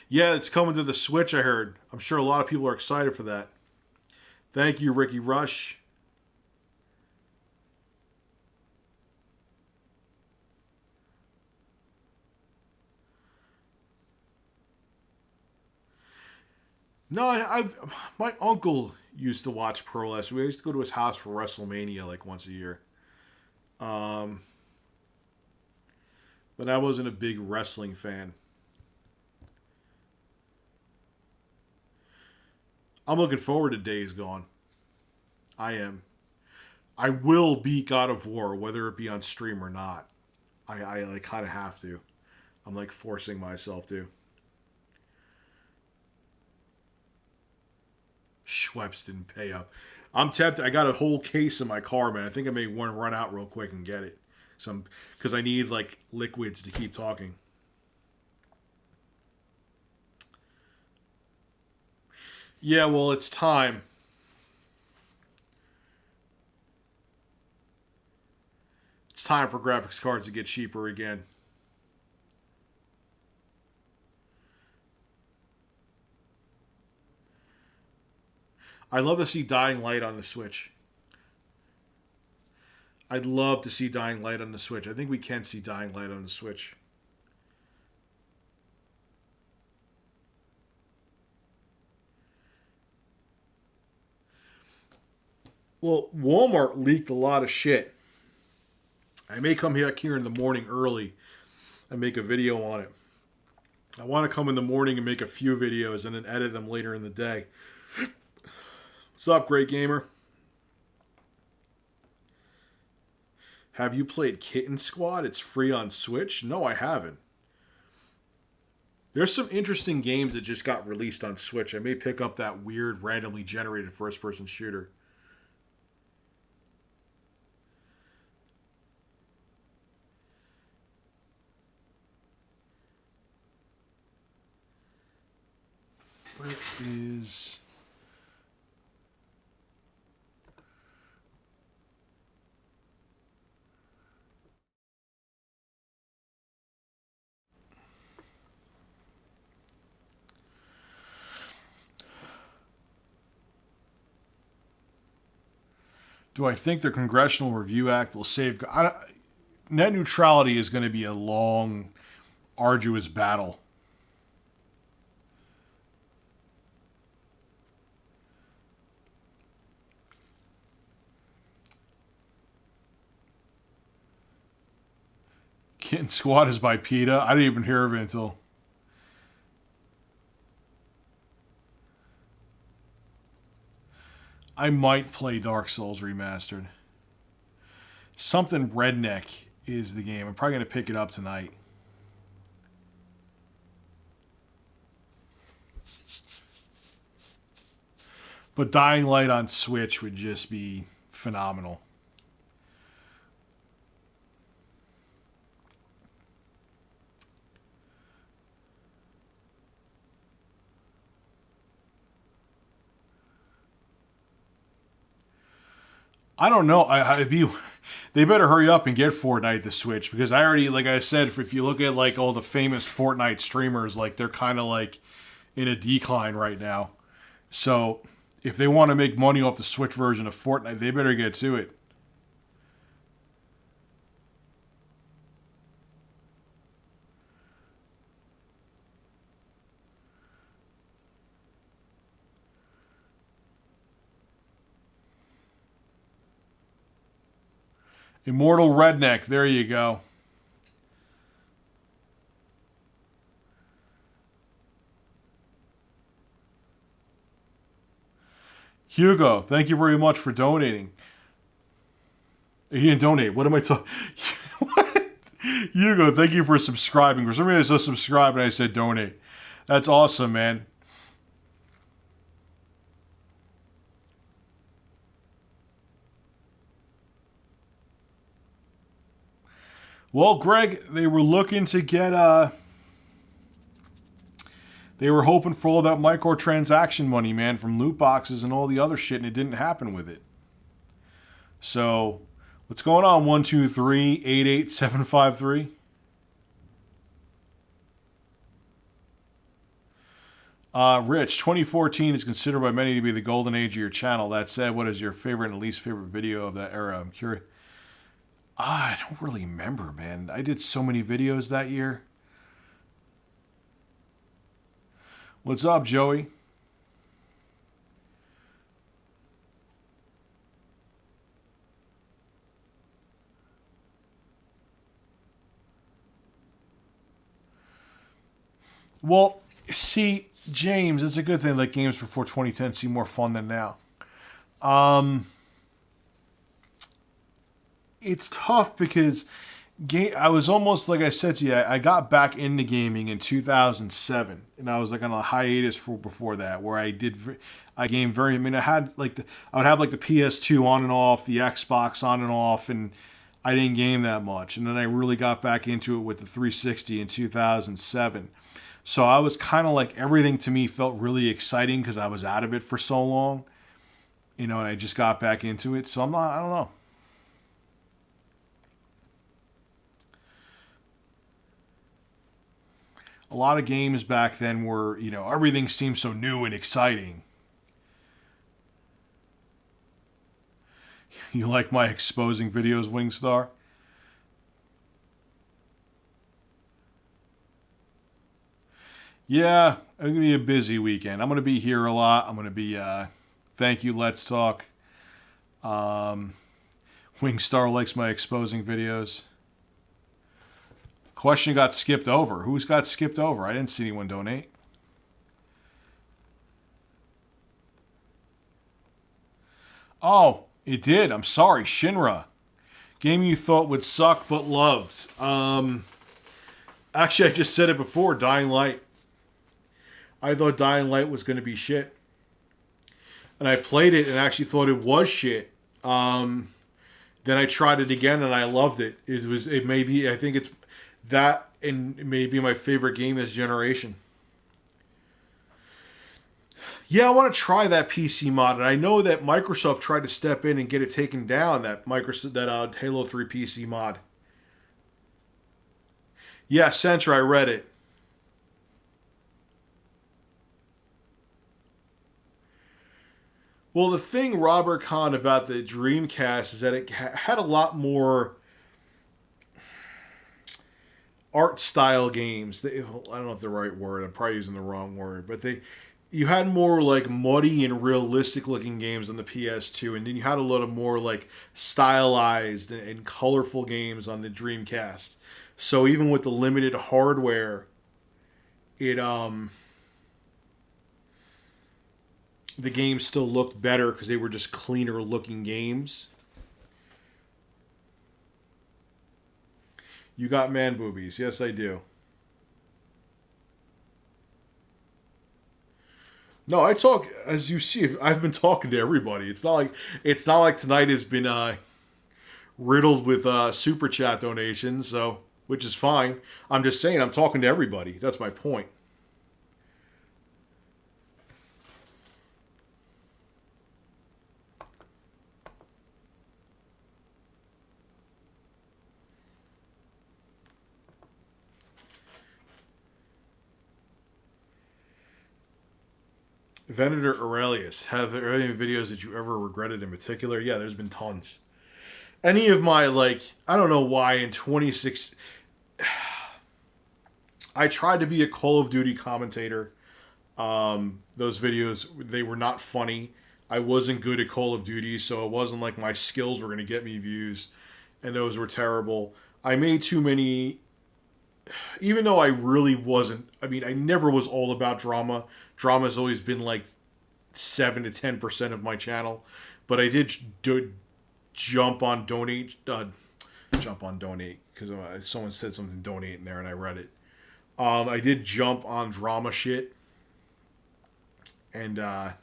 Yeah, it's coming to the Switch, I heard. I'm sure a lot of people are excited for that. Thank you, Ricky Rush. No, I've my uncle used to watch pro wrestling. We used to go to his house for WrestleMania like once a year. Um, but I wasn't a big wrestling fan. I'm looking forward to Days Gone. I am. I will beat God of War, whether it be on stream or not. I like kind of have to. I'm like forcing myself to. Schweppes didn't pay up. I'm tempted. I got a whole case in my car, man. I think I may want to run out real quick and get it. Some because I need like liquids to keep talking. Yeah, well, it's time. It's time for graphics cards to get cheaper again. I'd love to see Dying Light on the Switch. I'd love to see Dying Light on the Switch. I think we can see Dying Light on the Switch. Well, Walmart leaked a lot of shit. I may come back here in the morning early and make a video on it. I want to come in the morning and make a few videos and then edit them later in the day. What's up, Great Gamer? Have you played Kitten Squad? It's free on Switch. No, I haven't. There's some interesting games that just got released on Switch. I may pick up that weird, randomly generated first-person shooter. Where is... Do I think the Congressional Review Act will save... Net neutrality is going to be a long, arduous battle. Kitten Squad is by PETA. I didn't even hear of it until... I might play Dark Souls Remastered. Something Redneck is the game. I'm probably going to pick it up tonight. But Dying Light on Switch would just be phenomenal. I don't know. They better hurry up and get Fortnite to Switch, because I already, like I said, if you look at like all the famous Fortnite streamers, like they're kind of like in a decline right now. So if they want to make money off the Switch version of Fortnite, they better get to it. Immortal Redneck, there you go. Hugo, thank you very much for donating. He didn't donate. What am I talking? What? Hugo, thank you for subscribing. For some reason, I said subscribe and I said donate. That's awesome, man. Well, Greg, they were looking to get they were hoping for all that microtransaction money, man, from loot boxes and all the other shit, and it didn't happen with it. So, what's going on? 123-88753. Rich, 2014 is considered by many to be the golden age of your channel. That said, what is your favorite and least favorite video of that era? I'm curious. I don't really remember, man. I did so many videos that year. What's up, Joey? Well, see, James, it's a good thing that games before 2010 seem more fun than now. It's tough because I was almost, like I said to you, I got back into gaming in 2007, and I was like on a hiatus before that, where I gamed very. I mean, I would have like the PS2 on and off, the Xbox on and off, and I didn't game that much. And then I really got back into it with the 360 in 2007. So I was kind of like, everything to me felt really exciting because I was out of it for so long, and I just got back into it. So I don't know. A lot of games back then were, everything seemed so new and exciting. You like my exposing videos, Wingstar? Yeah, it's going to be a busy weekend. I'm going to be here a lot. I'm going to be, thank you, Let's Talk. Wingstar likes my exposing videos. Question got skipped over. Who's got skipped over? I didn't see anyone donate. Oh, it did. I'm sorry. Shinra. Game you thought would suck but loved. Actually, I just said it before. Dying Light. I thought Dying Light was going to be shit. And I played it and actually thought it was shit. Then I tried it again and I loved it. It may be, I think it's that, and it may be my favorite game this generation. Yeah, I want to try that PC mod, and I know that Microsoft tried to step in and get it taken down. That Halo 3 PC mod. Yeah, Seltzer, I read it. Well, the thing, Robert Kahn, about the Dreamcast is that it had a lot more art style games. I don't know if the right word. I'm probably using the wrong word, but you had more like muddy and realistic looking games on the PS2, and then you had a lot of more like stylized and colorful games on the Dreamcast. So even with the limited hardware, it the games still looked better because they were just cleaner looking games. You got man boobies. Yes, I do. No, I talk, as you see, I've been talking to everybody. It's not like tonight has been riddled with super chat donations, so which is fine. I'm just saying I'm talking to everybody. That's my point. Venator Aurelius, have there any videos that you ever regretted in particular? Yeah, there's been tons. Any of my, like, I don't know why in 26, I tried to be a Call of Duty commentator. Those videos, they were not funny. I wasn't good at Call of Duty, so it wasn't like my skills were going to get me views, and those were terrible. I made too many, even though I really wasn't, I mean, I never was all about drama. Drama's always been like 7 to 10% of my channel, but I did jump on donate because someone said something donate in there and I read it. I did jump on drama shit, and that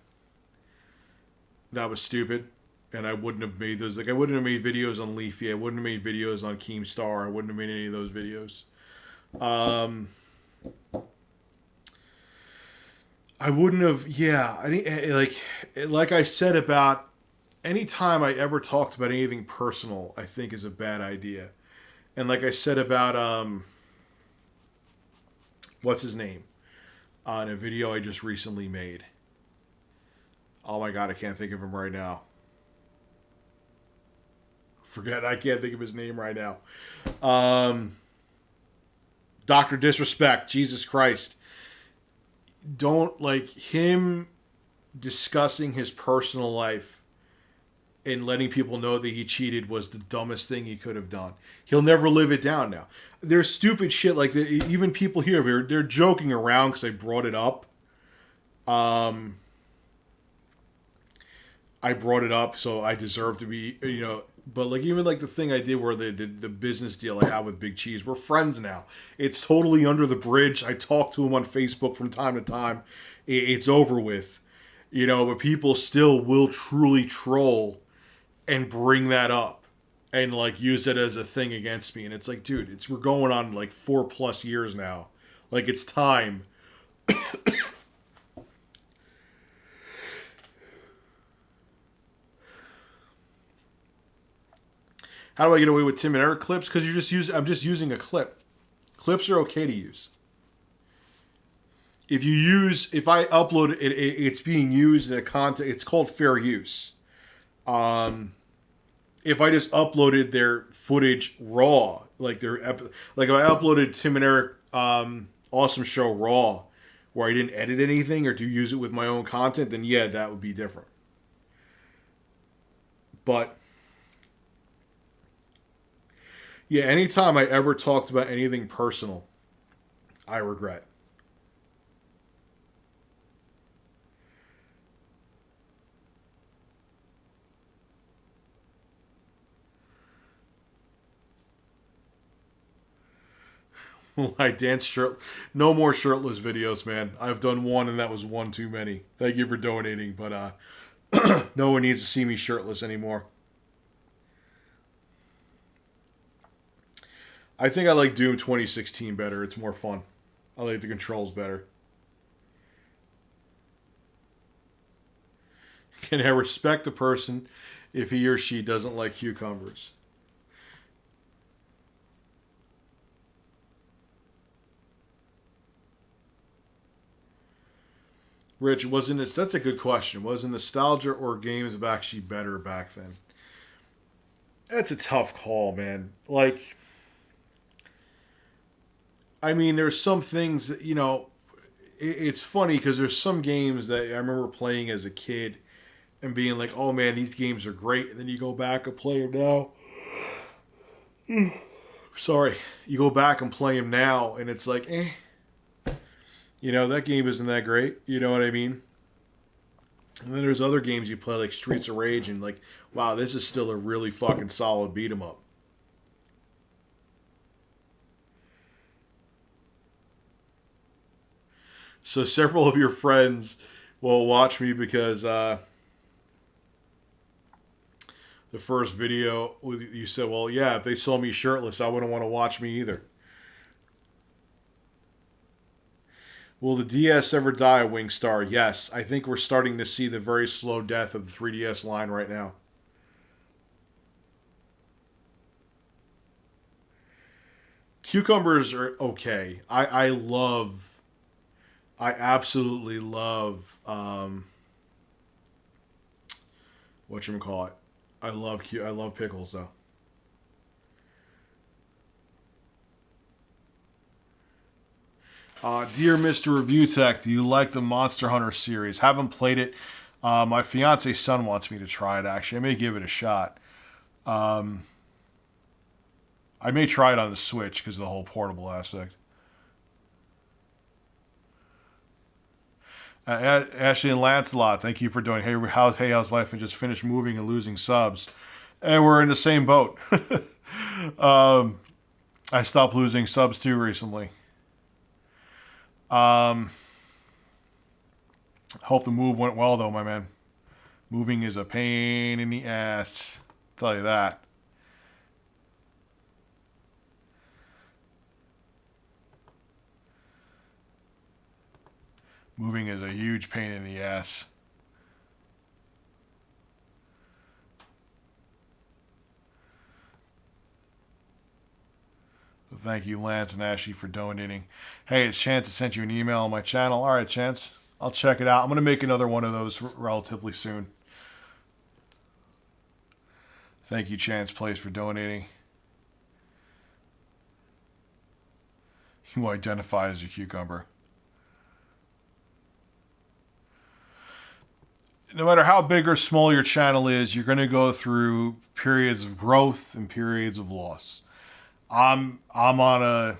was stupid. And I wouldn't have made those. Like, I wouldn't have made videos on Leafy. I wouldn't have made videos on Keemstar. I wouldn't have made any of those videos. I wouldn't have. Yeah, like I said about any time I ever talked about anything personal, I think is a bad idea. And like I said about what's his name on a video I just recently made. Oh my god, I can't think of him right now. I can't think of his name right now. Dr. Disrespect, Jesus Christ. Don't, like, him discussing his personal life and letting people know that he cheated was the dumbest thing he could have done. He'll never live it down now. There's stupid shit like that. Even people here, they're joking around because I brought it up. I brought it up, so I deserve to be, but like even like the thing I did where the business deal I have with Big Cheese, we're friends now. It's totally under the bridge. I talk to him on Facebook from time to time. It's over with, but people still will truly troll and bring that up and like use it as a thing against me. And it's like, dude, we're going on like 4+ years now. Like, it's time. How do I get away with Tim and Eric clips? Because I'm just using a clip. Clips are okay to use. If I upload it, it's being used in a content. It's called fair use. if I just uploaded their footage raw, like like if I uploaded Tim and Eric Awesome Show raw, where I didn't edit anything or to use it with my own content, then yeah, that would be different. But yeah, anytime I ever talked about anything personal, I regret. I dance shirt. No more shirtless videos, man. I've done one, and that was one too many. Thank you for donating, but no one needs to see me shirtless anymore. I think I like Doom 2016 better. It's more fun. I like the controls better. Can I respect a person if he or she doesn't like cucumbers? Rich, wasn't this? That's a good question. Was nostalgia or games actually better back then? That's a tough call, man. Like, I mean, there's some things that it's funny because there's some games that I remember playing as a kid and being like, "Oh man, these games are great," and then you go back and play them now. Sorry, you go back and play them now, and it's like, that game isn't that great. You know what I mean? And then there's other games you play like Streets of Rage, and like, wow, this is still a really fucking solid beat 'em up. So several of your friends will watch me because the first video you said, well, yeah, if they saw me shirtless, I wouldn't want to watch me either. Will the DS ever die, Wingstar? Yes. I think we're starting to see the very slow death of the 3DS line right now. Cucumbers are okay. I absolutely love, whatchamacallit. I love pickles, though. Dear Mr. Review Tech, do you like the Monster Hunter series? Haven't played it. My fiance's son wants me to try it, actually. I may give it a shot. I may try it on the Switch because of the whole portable aspect. Ashley and Lancelot, thank you for doing. How's life? And just finished moving and losing subs. And we're in the same boat. I stopped losing subs too recently. Hope the move went well though, my man. Moving is a pain in the ass. I'll tell you that. Moving is a huge pain in the ass. So thank you, Lance and Ashley, for donating. Hey, it's Chance. I sent you an email on my channel. All right, Chance. I'll check it out. I'm going to make another one of those relatively soon. Thank you, Chance Place, for donating. You identify as a cucumber. No matter how big or small your channel is, you're going to go through periods of growth and periods of loss. I'm on a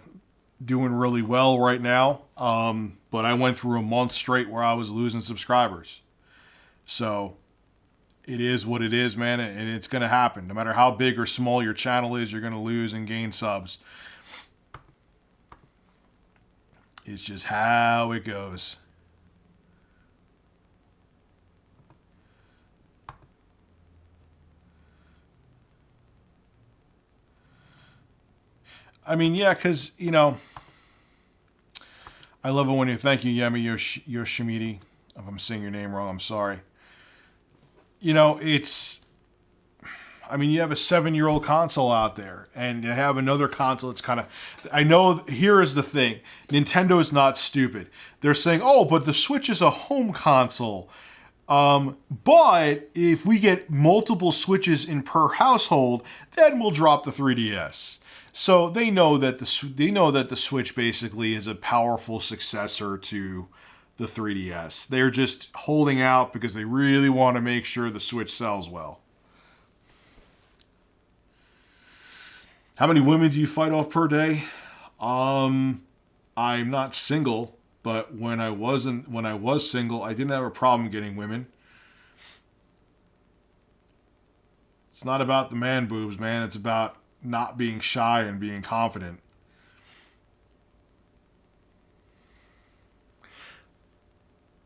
doing really well right now, but I went through a month straight where I was losing subscribers. So it is what it is, man, and it's going to happen. No matter how big or small your channel is, you're going to lose and gain subs. It's just how it goes. I mean, yeah, because, I love it when you thank you, Yemi Yoshimiti. If I'm saying your name wrong, I'm sorry. You have a 7-year-old console out there, and you have another console that's kind of, I know, here is the thing. Nintendo is not stupid. They're saying, oh, but the Switch is a home console. But if we get multiple Switches in per household, then we'll drop the 3DS. So they know that the Switch basically is a powerful successor to the 3DS. They're just holding out because they really want to make sure the Switch sells well. How many women do you fight off per day? I'm not single, but when I was single, I didn't have a problem getting women. It's not about the man boobs, man. It's about not being shy and being confident.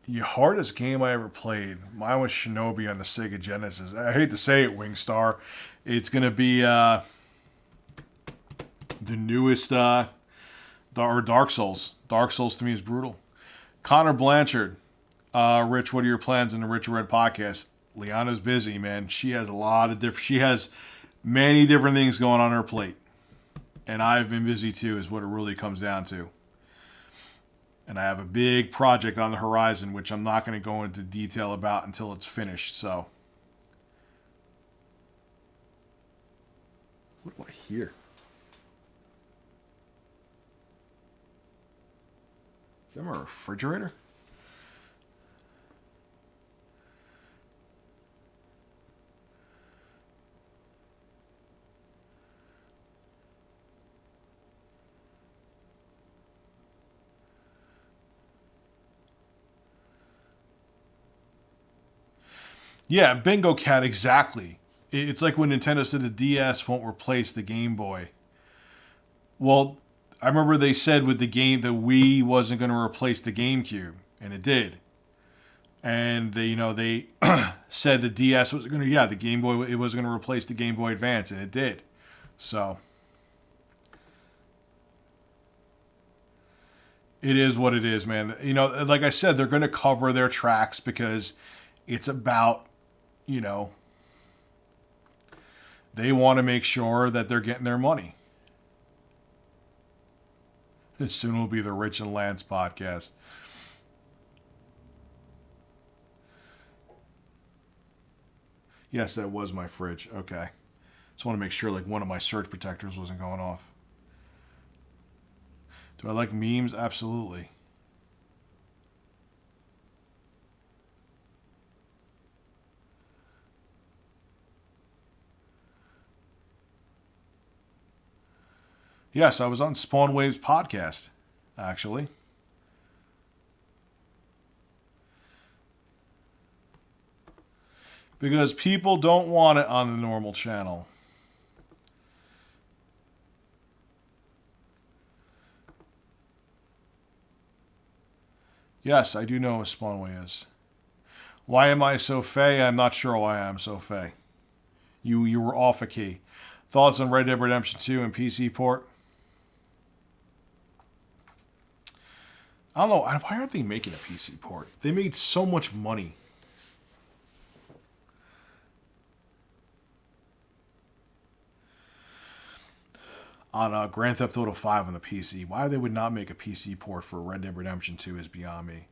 The hardest game I ever played, mine was Shinobi on the Sega Genesis. I hate to say it, Wingstar. It's going to be the newest Dark Souls. Dark Souls to me is brutal. Connor Blanchard. Rich, what are your plans in the Rich Red podcast? Liana's busy, man. She has she has many different things going on her plate. And I've been busy too, is what it really comes down to. And I have a big project on the horizon, which I'm not going to go into detail about until it's finished. So, what do I hear? Is that my refrigerator? Yeah, bingo cat, exactly. It's like when Nintendo said the DS won't replace the Game Boy. Well, I remember they said with the Wii wasn't going to replace the GameCube, and it did. And they said the DS was going to, the Game Boy, it was going to replace the Game Boy Advance, and it did. So it is what it is, man. Like I said, they're going to cover their tracks because it's about, they want to make sure that they're getting their money. Soon will be the Rich and Lance podcast. Yes, that was my fridge. Okay. Just want to make sure like one of my surge protectors wasn't going off. Do I like memes? Absolutely. Yes, I was on Spawn Waves podcast, actually. Because people don't want it on the normal channel. Yes, I do know what Spawnway is. Why am I so fey? I'm not sure why I'm so fey. You were off a key. Thoughts on Red Dead Redemption 2 and PC port? I don't know. Why aren't they making a PC port? They made so much money. On Grand Theft Auto 5 on the PC. Why they would not make a PC port for Red Dead Redemption 2 is beyond me.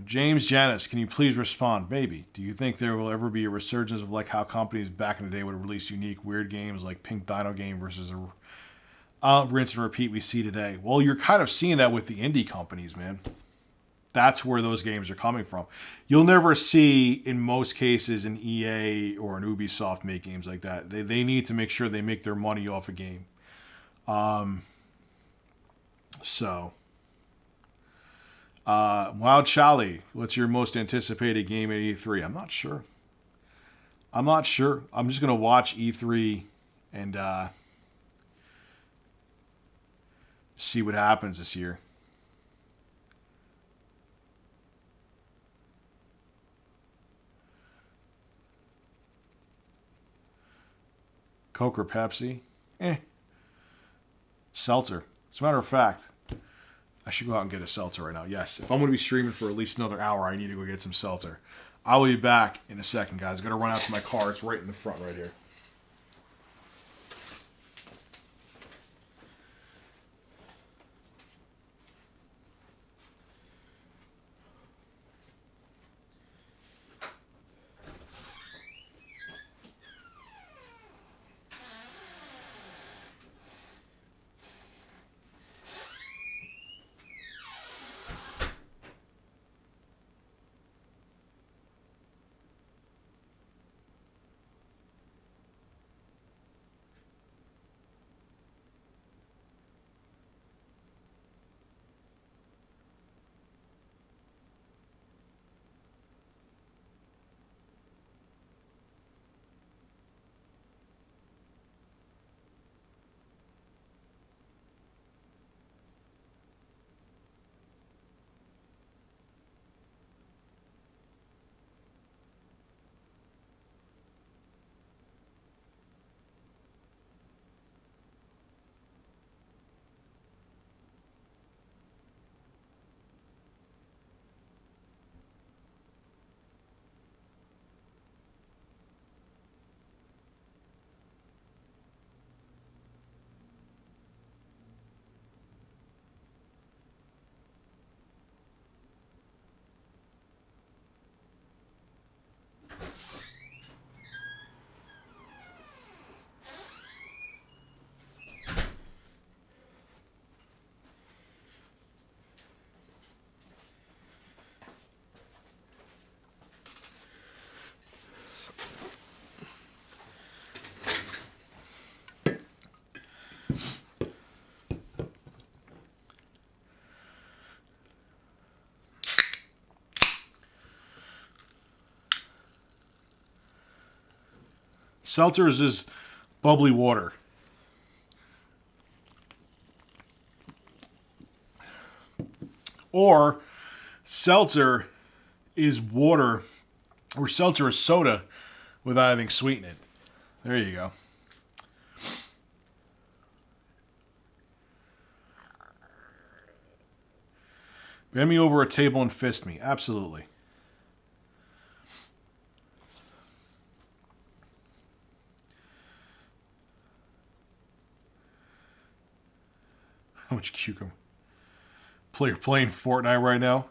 James Janis, can you please respond? Maybe. Do you think there will ever be a resurgence of like how companies back in the day would release unique, weird games like Pink Dino Game versus a rinse and repeat we see today? Well, you're kind of seeing that with the indie companies, man. That's where those games are coming from. You'll never see, in most cases, an EA or an Ubisoft make games like that. They need to make sure they make their money off a game. Wild Charlie, what's your most anticipated game at E3? I'm not sure. I'm just going to watch E3 and see what happens this year. Coke or Pepsi? Seltzer. As a matter of fact, I should go out and get a seltzer right now. Yes, if I'm going to be streaming for at least another hour, I need to go get some seltzer. I will be back in a second, guys. Got to run out to my car. It's right in the front right here. Seltzer is just bubbly water. Or seltzer is water, or seltzer is soda without anything sweetening it. There you go. Bend me over a table and fist me. Absolutely. How much cucumber? You're playing Fortnite right now?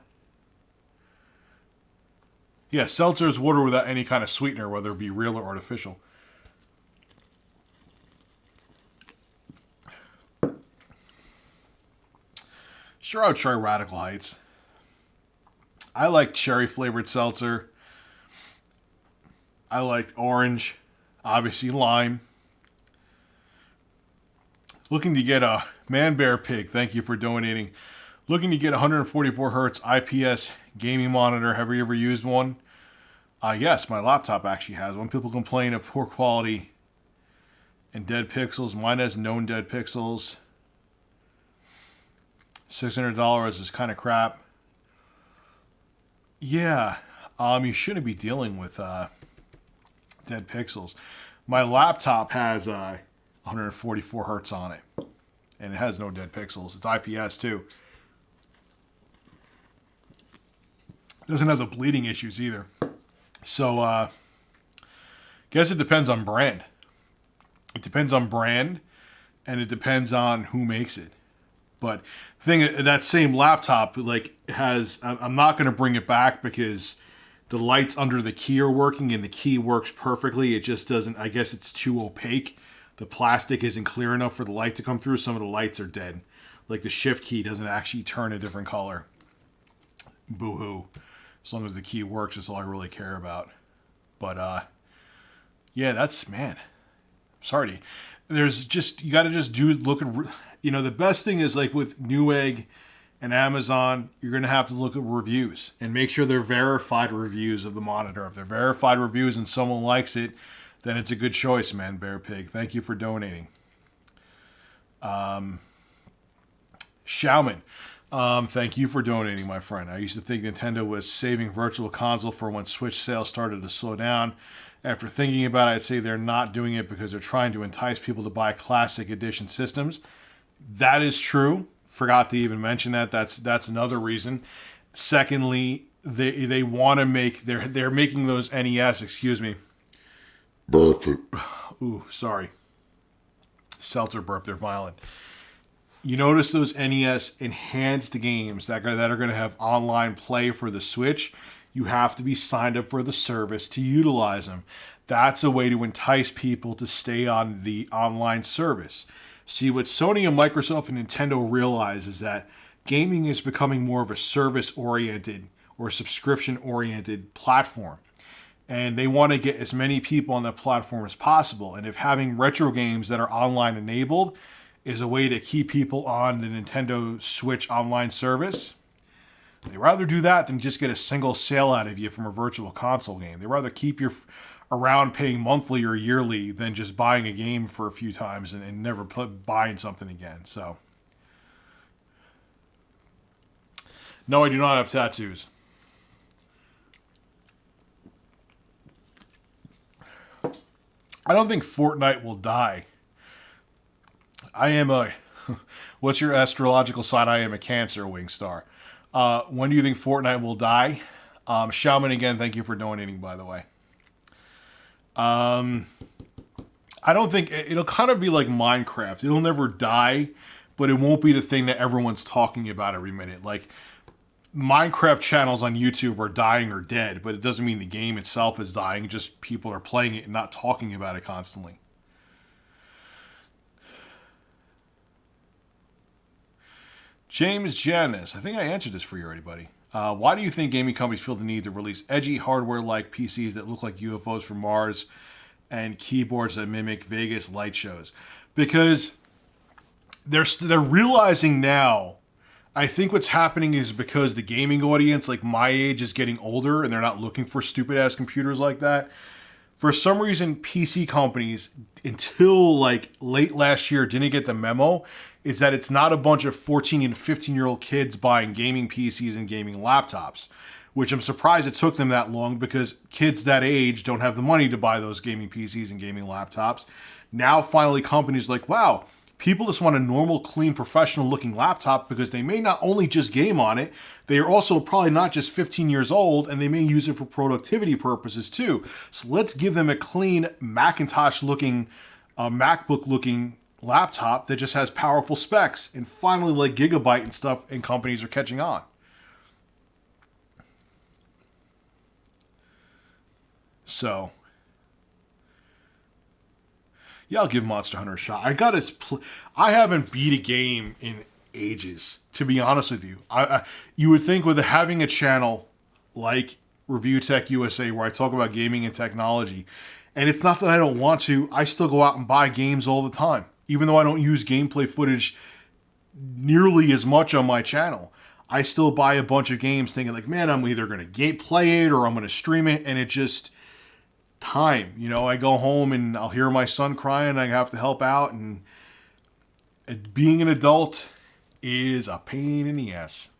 Yeah, seltzer is water without any kind of sweetener, whether it be real or artificial. Sure, I would try Radical Heights. I like cherry flavored seltzer. I like orange. Obviously lime. Looking to get a Man Bear Pig. Thank you for donating. Looking to get 144 hertz IPS gaming monitor. Have you ever used one? Yes, my laptop actually has one. People complain of poor quality and dead pixels. Mine has known dead pixels. $600 is kind of crap. Yeah, you shouldn't be dealing with dead pixels. My laptop has 144 hertz on it, and it has no dead pixels. It's IPS too. Doesn't have the bleeding issues either. So, guess it depends on brand. It depends on brand, and it depends on who makes it. But that same laptop, like, has, I'm not going to bring it back because the lights under the key are working and the key works perfectly. It just doesn't, I guess it's too opaque. The plastic isn't clear enough for the light to come through. Some of the lights are dead. Like the shift key doesn't actually turn a different color. Boo-hoo. As long as the key works, that's all I really care about. But, yeah, that's, man, sorry. There's just, you got to just look at, the best thing is like with Newegg and Amazon, you're going to have to look at reviews and make sure they're verified reviews of the monitor. If they're verified reviews and someone likes it, then it's a good choice, man, Bear Pig. Thank you for donating. Xiaomin, thank you for donating, my friend. I used to think Nintendo was saving Virtual Console for when Switch sales started to slow down. After thinking about it, I'd say they're not doing it because they're trying to entice people to buy classic edition systems. That is true. Forgot to even mention that. That's another reason. Secondly, they want to make they're making those NES. Excuse me. Burp. Ooh, sorry. Seltzer burp. They're violent. You notice those NES enhanced games that are going to have online play for the Switch. You have to be signed up for the service to utilize them. That's a way to entice people to stay on the online service. See, what Sony and Microsoft and Nintendo realize is that gaming is becoming more of a service-oriented or subscription-oriented platform. And they want to get as many people on that platform as possible. And if having retro games that are online enabled is a way to keep people on the Nintendo Switch online service, they'd rather do that than just get a single sale out of you from a virtual console game. They'd rather keep you around paying monthly or yearly than just buying a game for a few times and never buying something again. So, no, I do not have tattoos. I don't think Fortnite will die. I am a... What's your astrological sign? I am a Cancer, Wingstar. When do you think Fortnite will die? Xiaomin, again, thank you for donating, by the way. I don't think... It'll kind of be like Minecraft. It'll never die, but it won't be the thing that everyone's talking about every minute. Like, Minecraft channels on YouTube are dying or dead, but it doesn't mean the game itself is dying. Just people are playing it and not talking about it constantly. James Janice, I think I answered this for you already, buddy. Why do you think gaming companies feel the need to release edgy hardware like PCs that look like UFOs from Mars and keyboards that mimic Vegas light shows? Because they're realizing now, I think what's happening is because the gaming audience, like my age, is getting older and they're not looking for stupid ass computers like that. For some reason, PC companies, until like late last year, didn't get the memo, is that it's not a bunch of 14 and 15-year-old kids buying gaming PCs and gaming laptops, which I'm surprised it took them that long, because kids that age don't have the money to buy those gaming PCs and gaming laptops. Now, finally, companies are like, wow, people just want a normal, clean, professional-looking laptop, because they may not only just game on it, they are also probably not just 15 years old, and they may use it for productivity purposes too. So let's give them a clean Macintosh-looking, MacBook-looking laptop that just has powerful specs. And finally, like Gigabyte and stuff, and companies are catching on. So, yeah, I'll give Monster Hunter a shot. I haven't beat a game in ages, to be honest with you. You would think with having a channel like Review Tech USA, where I talk about gaming and technology, and it's not that I don't want to, I still go out and buy games all the time, even though I don't use gameplay footage nearly as much on my channel. I still buy a bunch of games thinking like, man, I'm either going to play it or I'm going to stream it, and it just... time. I go home and I'll hear my son crying. I have to help out, and being an adult is a pain in the ass.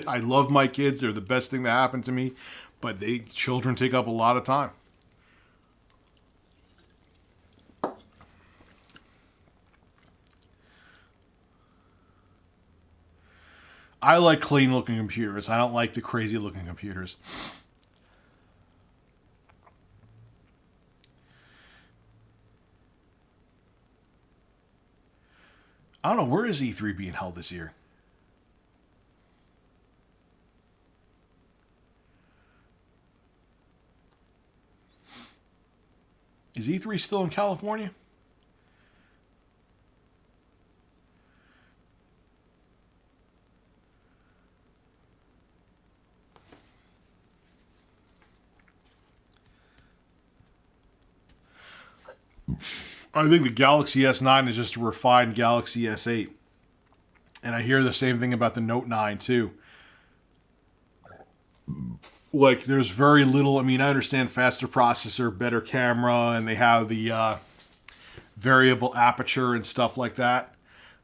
I love my kids. They're the best thing that happened to me, but children take up a lot of time. I like clean looking computers. I don't like the crazy looking computers. I don't know, where is E3 being held this year? Is E3 still in California? I think the Galaxy S9 is just a refined Galaxy S8. And I hear the same thing about the Note 9 too. Like, there's very little... I mean, I understand faster processor, better camera, and they have the variable aperture and stuff like that.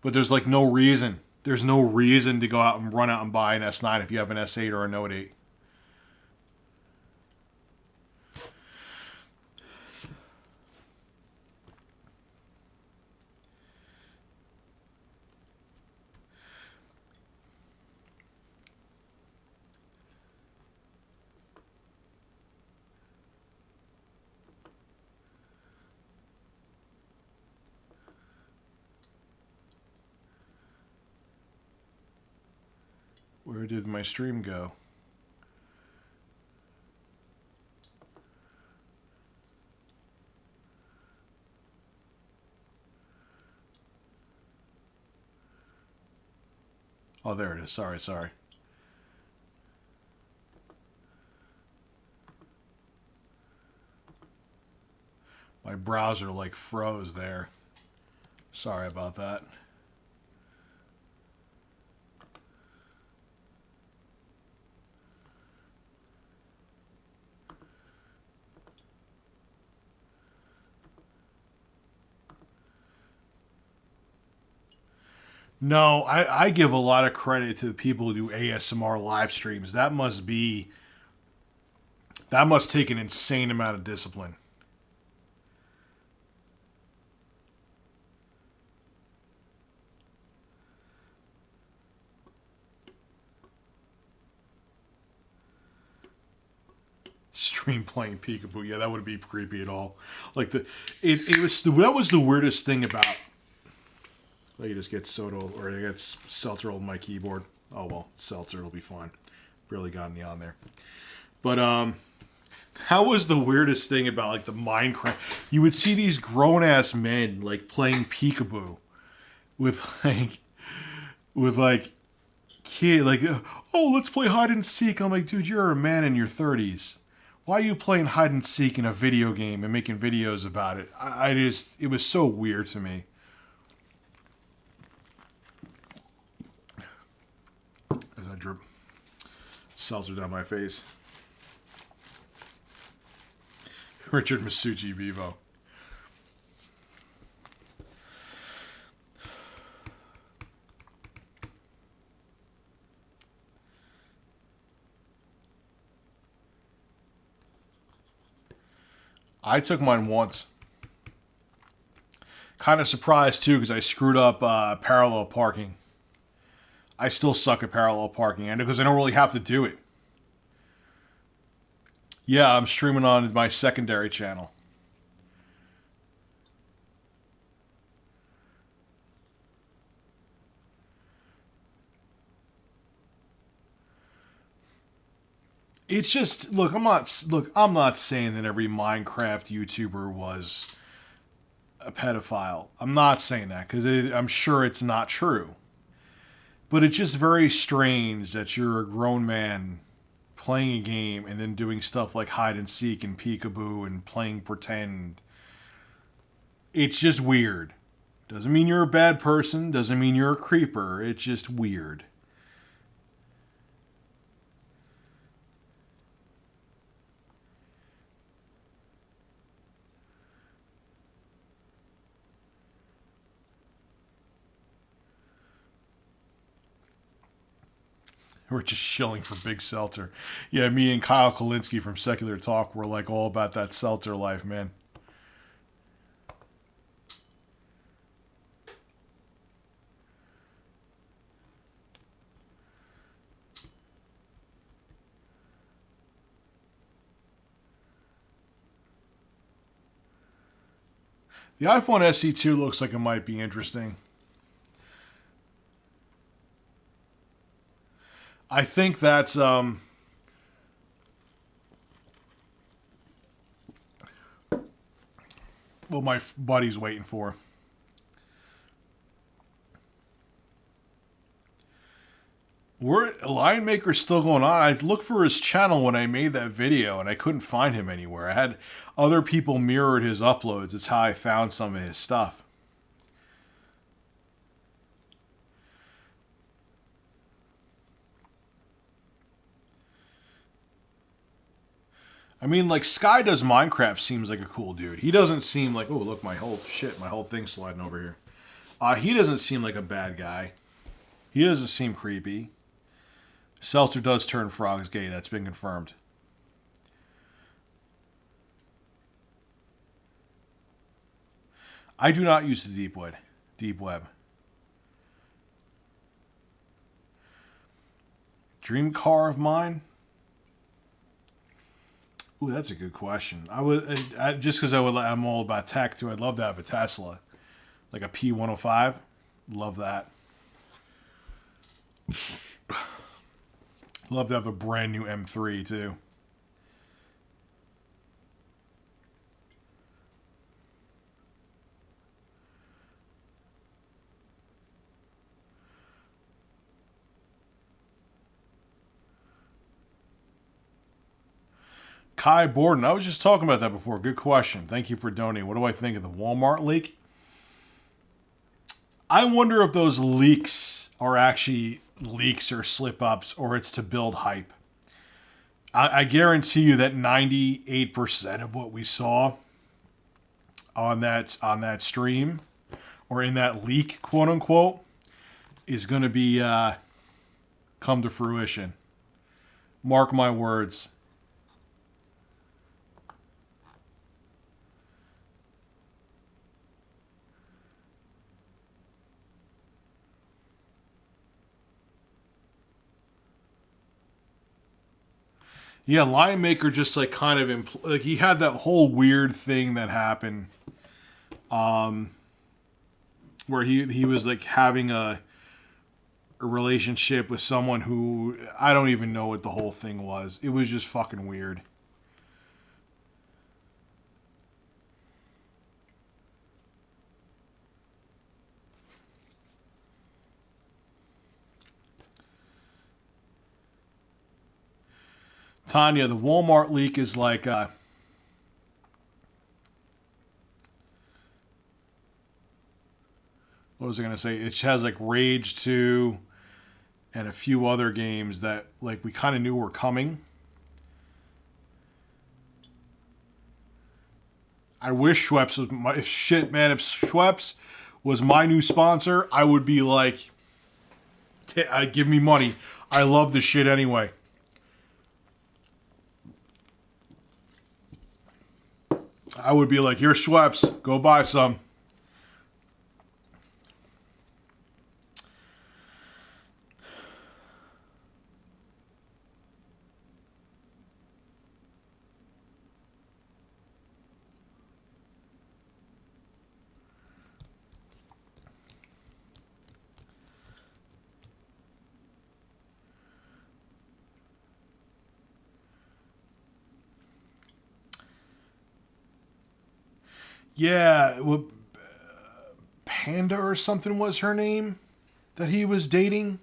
But there's like no reason. There's no reason to go out and run out and buy an S9 if you have an S8 or a Note 8. Where did my stream go? Oh, there it is. Sorry. My browser like froze there. Sorry about that. No, I give a lot of credit to the people who do ASMR live streams. That must take an insane amount of discipline. Stream playing peekaboo. Yeah, that wouldn't be creepy at all. Like that was the weirdest thing about... You just get soda, or you get Seltzer on my keyboard. Oh well, Seltzer will be fine. Barely got any on there. But that was the weirdest thing about like the Minecraft. You would see these grown ass men like playing peekaboo with kid, like, oh, let's play hide and seek. I'm like, dude, you're a man in your 30s. Why are you playing hide and seek in a video game and making videos about it? It was so weird to me. As I drip Seltzer down my face. Richard Masucci Vivo. I took mine once. Kind of surprised too because I screwed up parallel parking. I still suck at parallel parking, and because I don't really have to do it. Yeah, I'm streaming on my secondary channel. It's just I'm not saying that every Minecraft YouTuber was a pedophile. I'm not saying that because I'm sure it's not true. But it's just very strange that you're a grown man playing a game and then doing stuff like hide and seek and peekaboo and playing pretend. It's just weird. Doesn't mean you're a bad person. Doesn't mean you're a creeper. It's just weird. We're just shilling for Big Seltzer. Yeah, me and Kyle Kalinske from Secular Talk were like all about that Seltzer life, man. The iPhone SE2 looks like it might be interesting. I think that's what my buddy's waiting for. Lion Maker's still going on. I looked for his channel when I made that video and I couldn't find him anywhere. I had other people mirrored his uploads. It's how I found some of his stuff. I mean, like, Sky Does Minecraft seems like a cool dude. He doesn't seem like, oh, look, my whole thing's sliding over here. He doesn't seem like a bad guy. He doesn't seem creepy. Seltzer does turn frogs gay. That's been confirmed. I do not use the deep web. Dream car of mine? Ooh, that's a good question. Just because I'm all about tech too. I'd love to have a Tesla, like a P105. Love that. Love to have a brand new M3 too. Kai Borden, I was just talking about that before. Good question. Thank you for donating. What do I think of the Walmart leak? I wonder if those leaks are actually leaks or slip ups or it's to build hype. I guarantee you that 98% of what we saw on that stream or in that leak, quote unquote, is going to be come to fruition. Mark my words. Yeah, Lion Maker just like kind of like he had that whole weird thing that happened, where he was like having a relationship with someone who I don't even know what the whole thing was. It was just fucking weird. Tanya, the Walmart leak is like what was I gonna say? It has like Rage 2 and a few other games that like we kind of knew were coming. I wish Schweppes was my shit, man. If Schweppes was my new sponsor, I would be like, give me money. I love this shit anyway. I would be like, here's Schweppes. Go buy some. Yeah, well, Panda or something was her name that he was dating.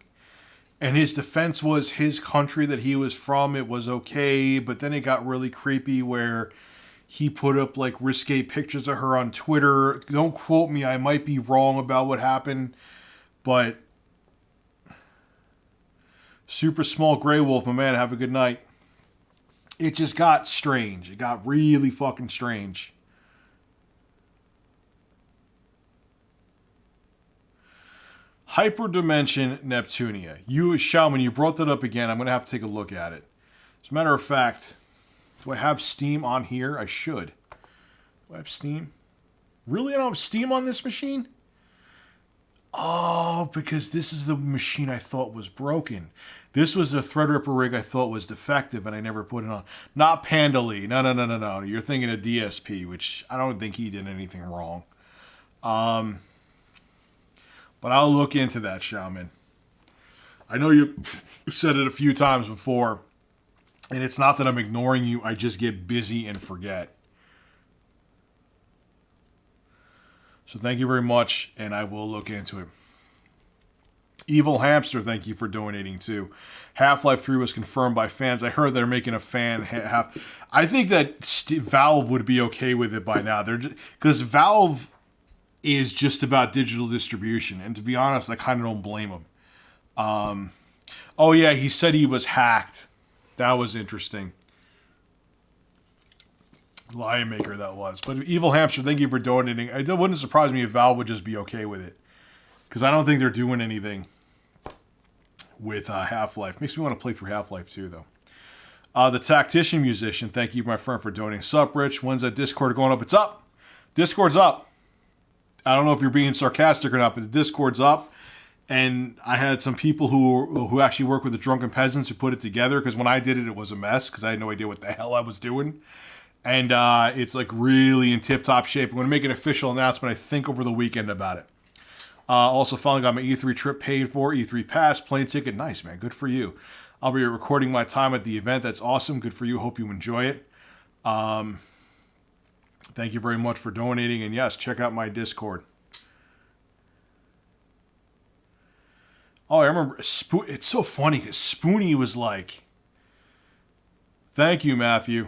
And his defense was his country that he was from, it was okay. But then it got really creepy where he put up like risque pictures of her on Twitter. Don't quote me, I might be wrong about what happened. But Super Small Grey Wolf, my man, have a good night. It just got strange. It got really fucking strange. Hyperdimension Neptunia. You, Shaman, you brought that up again. I'm going to have to take a look at it. As a matter of fact, do I have Steam on here? I should. Do I have Steam? Really? I don't have Steam on this machine? Oh, because this is the machine I thought was broken. This was a Threadripper rig I thought was defective, and I never put it on. Not Panda Lee. No. You're thinking of DSP, which I don't think he did anything wrong. But I'll look into that, Shaman. I know you said it a few times before, and it's not that I'm ignoring you. I just get busy and forget. So thank you very much, and I will look into it. Evil Hamster, thank you for donating too. Half-Life 3 was confirmed by fans. I heard they're making a fan half. I think that Valve would be okay with it by now. Because Valve is just about digital distribution. And to be honest, I kind of don't blame him. Oh yeah, he said he was hacked. That was interesting. Lion Maker that was. But Evil Hamster, thank you for donating. It wouldn't surprise me if Valve would just be okay with it. Because I don't think they're doing anything with Half-Life. Makes me want to play through Half-Life 2, though. The Tactician Musician, thank you, my friend, for donating. Sup, Rich? When's that Discord going up? It's up. Discord's up. I don't know if you're being sarcastic or not, but the Discord's up. And I had some people who actually work with the Drunken Peasants who put it together, because when I did it, it was a mess, because I had no idea what the hell I was doing. And it's like really in tip-top shape. I'm going to make an official announcement, I think, over the weekend about it. Also, finally got my E3 trip paid for. E3 pass, plane ticket. Nice, man. Good for you. I'll be recording my time at the event. That's awesome. Good for you. Hope you enjoy it. Thank you very much for donating. And yes, check out my Discord. Oh, I remember. It's so funny because Spoonie was like, thank you, Matthew.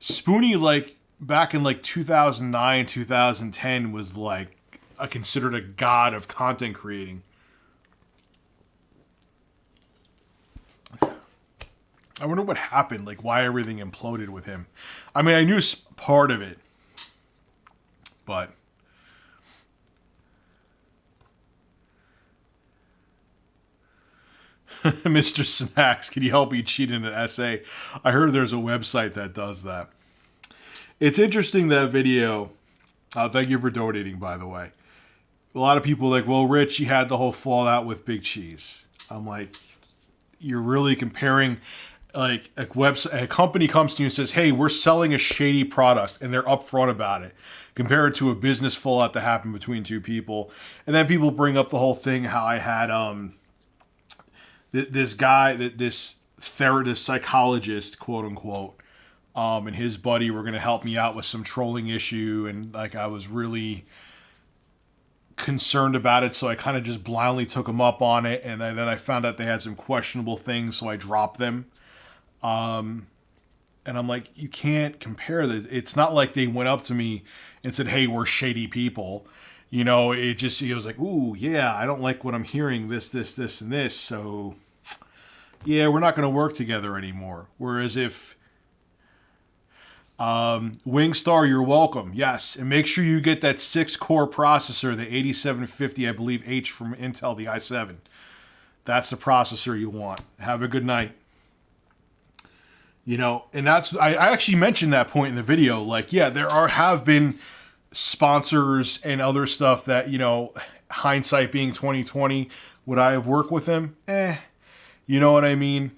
Spoonie, like, back in like 2009, 2010 was like considered a god of content creating. I wonder what happened, like why everything imploded with him. I mean, I knew part of it, but Mr. Snacks, can you help me cheat in an essay? I heard there's a website that does that. It's interesting, that video. Thank you for donating, by the way. A lot of people are like, well, Rich, you had the whole fallout with Big Cheese. I'm like, you're really comparing, like, a company comes to you and says, hey, we're selling a shady product, and they're upfront about it, compared to a business fallout that happened between two people. And then people bring up the whole thing, how I had this guy, this therapist, psychologist, quote unquote, and his buddy were going to help me out with some trolling issue, and like I was really concerned about it, so I kind of just blindly took them up on it, and then I found out they had some questionable things, so I dropped them. And I'm like, you can't compare this. It's not like they went up to me and said, hey, we're shady people. You know, it was like, ooh, yeah, I don't like what I'm hearing, this, and this, so yeah, we're not going to work together anymore. Whereas if Wingstar, you're welcome. Yes, and make sure you get that 6-core processor, the 8750, I believe, H from Intel, the i7. That's the processor you want. Have a good night. You know, and that's, I actually mentioned that point in the video. Like, yeah, have been sponsors and other stuff that, you know, hindsight being 2020, would I have worked with them? You know what I mean?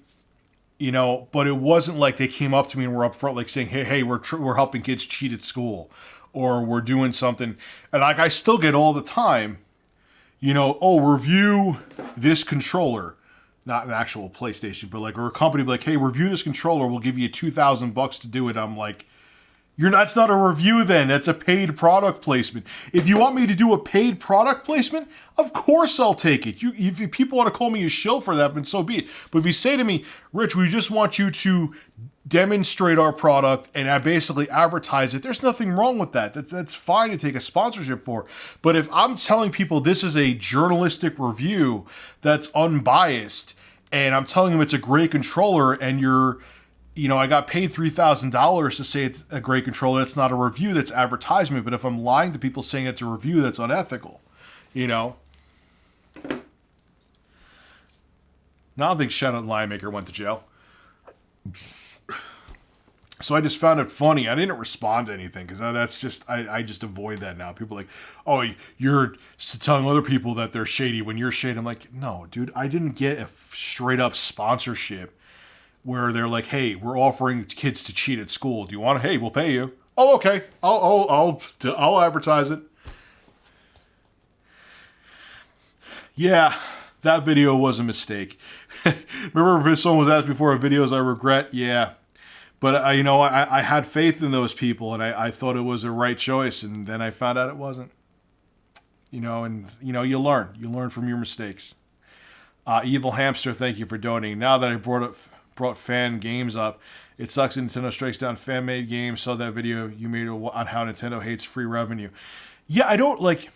You know, but it wasn't like they came up to me and were up front like saying, hey, we're helping kids cheat at school, or we're doing something. And like, I still get all the time, you know, oh, review this controller. Not an actual PlayStation, but like, or a company be like, hey, review this controller, we'll give you $2,000 to do it. I'm like, that's not a review then. That's a paid product placement. If you want me to do a paid product placement, of course I'll take it. If people want to call me a shill for that, then so be it. But if you say to me, Rich, we just want you to demonstrate our product and I basically advertise it, there's nothing wrong with that. That's fine to take a sponsorship for. But if I'm telling people this is a journalistic review that's unbiased, and I'm telling them it's a great controller, and I got paid $3,000 to say it's a great controller, that's not a review, that's advertisement. But if I'm lying to people saying it's a review, that's unethical, you know? Now I think Shadow Lion Maker went to jail. So I just found it funny. I didn't respond to anything because that's just, I just avoid that now. People are like, oh, you're telling other people that they're shady when you're shady. I'm like, no, dude, I didn't get a straight up sponsorship where they're like, hey, we're offering kids to cheat at school. Do you want to? Hey, we'll pay you. Oh, okay. I'll advertise it. Yeah, that video was a mistake. Remember someone was asked before, videos I regret? Yeah. But, I had faith in those people, and I thought it was the right choice, and then I found out it wasn't. You learn. You learn from your mistakes. Evil Hamster, thank you for donating. Now that I brought fan games up, it sucks that Nintendo strikes down fan-made games. Saw that video you made on how Nintendo hates free revenue. Yeah, I don't, like,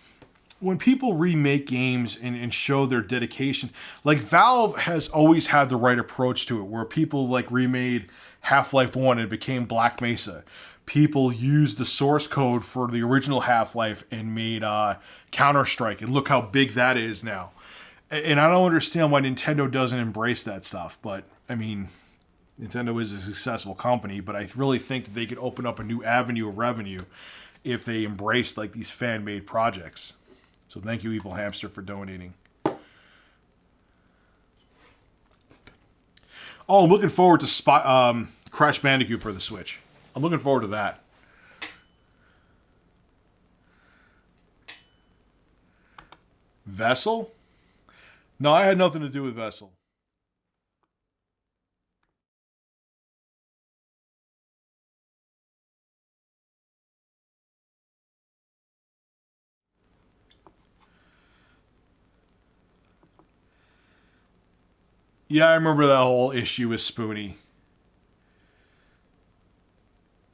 when people remake games and show their dedication, like, Valve has always had the right approach to it, where people, like, remade Half-Life 1 and it became Black Mesa. People used the source code for the original Half-Life and made Counter-Strike, and look how big that is now. And I don't understand why Nintendo doesn't embrace that stuff, but, I mean, Nintendo is a successful company, but I really think that they could open up a new avenue of revenue if they embraced, like, these fan-made projects. So thank you, Evil Hamster, for donating. Oh, I'm looking forward to Crash Bandicoot for the Switch. I'm looking forward to that. Vessel? No, I had nothing to do with Vessel. Yeah, I remember that whole issue with Spoonie.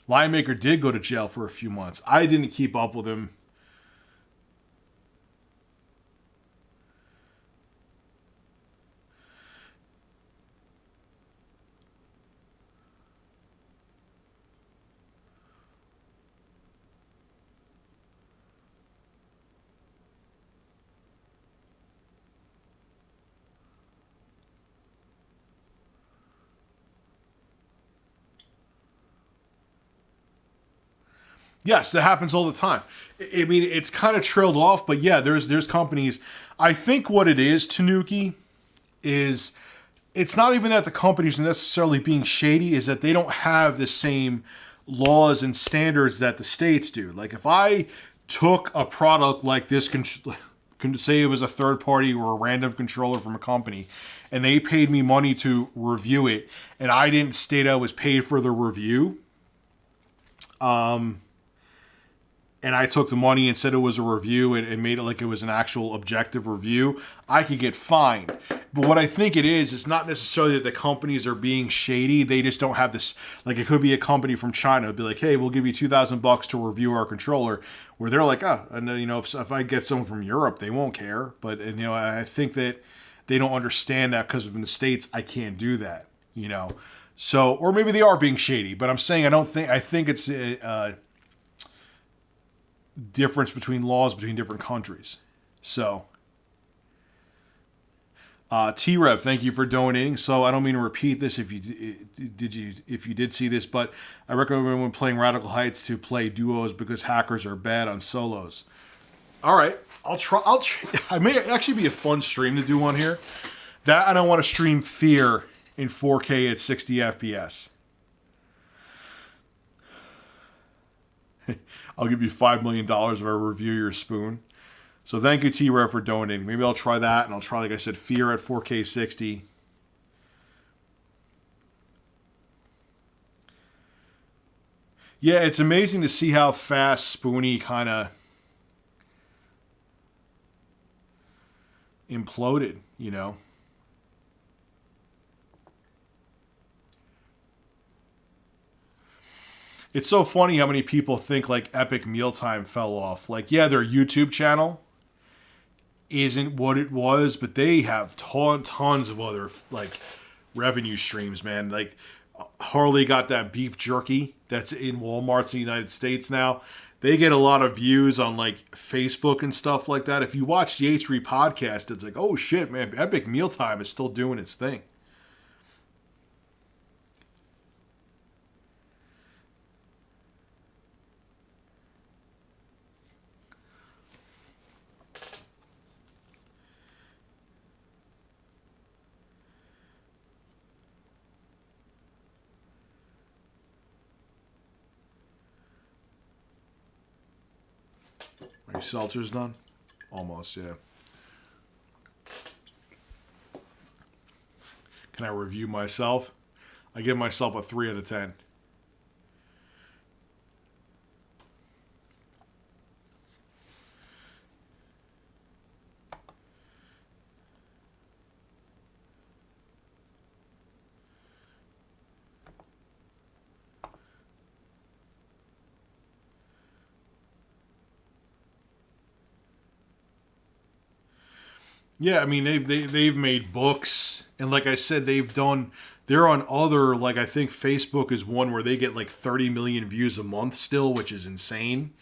Lion Maker did go to jail for a few months. I didn't keep up with him. Yes, that happens all the time. I mean, it's kind of trailed off, but yeah, there's companies. I think what it is, Tanuki, is it's not even that the companies are necessarily being shady, is that they don't have the same laws and standards that the states do. Like, if I took a product like this, say it was a third party or a random controller from a company, and they paid me money to review it, and I didn't state I was paid for the review, and I took the money and said it was a review and made it like it was an actual objective review, I could get fined. But what I think it is, it's not necessarily that the companies are being shady. They just don't have this, like, it could be a company from China. It'd be like, hey, we'll give you $2,000 to review our controller. Where they're like, and if I get someone from Europe, they won't care. But, I think that they don't understand that because in the States, I can't do that, So, or maybe they are being shady, but I'm saying I think it's a difference between laws between different countries. So, T-Rev, thank you for donating. So I don't mean to repeat this if you did see this, but I recommend when playing Radical Heights to play duos because hackers are bad on solos. All right, I'll try. I may actually be a fun stream to do one here. That and I want to stream Fear in 4K at 60 FPS. I'll give you $5 million if I review your spoon. So thank you, T-Rev, for donating. Maybe I'll try that, and I'll try, like I said, Fear at 4K 60. Yeah, it's amazing to see how fast Spoony kind of imploded, you know? It's so funny how many people think, like, Epic Mealtime fell off. Like, yeah, their YouTube channel isn't what it was, but they have tons of other like revenue streams, man. Like Harley got that beef jerky that's in Walmart's in the United States now. They get a lot of views on like Facebook and stuff like that. If you watch the H3 podcast, it's like, oh shit, man, Epic Mealtime is still doing its thing. Are your seltzers done? Almost, yeah. Can I review myself? I give myself a 3 out of 10. Yeah, I mean they've made books, and like I said, they're on other, like I think Facebook is one where they get like 30 million views a month still, which is insane.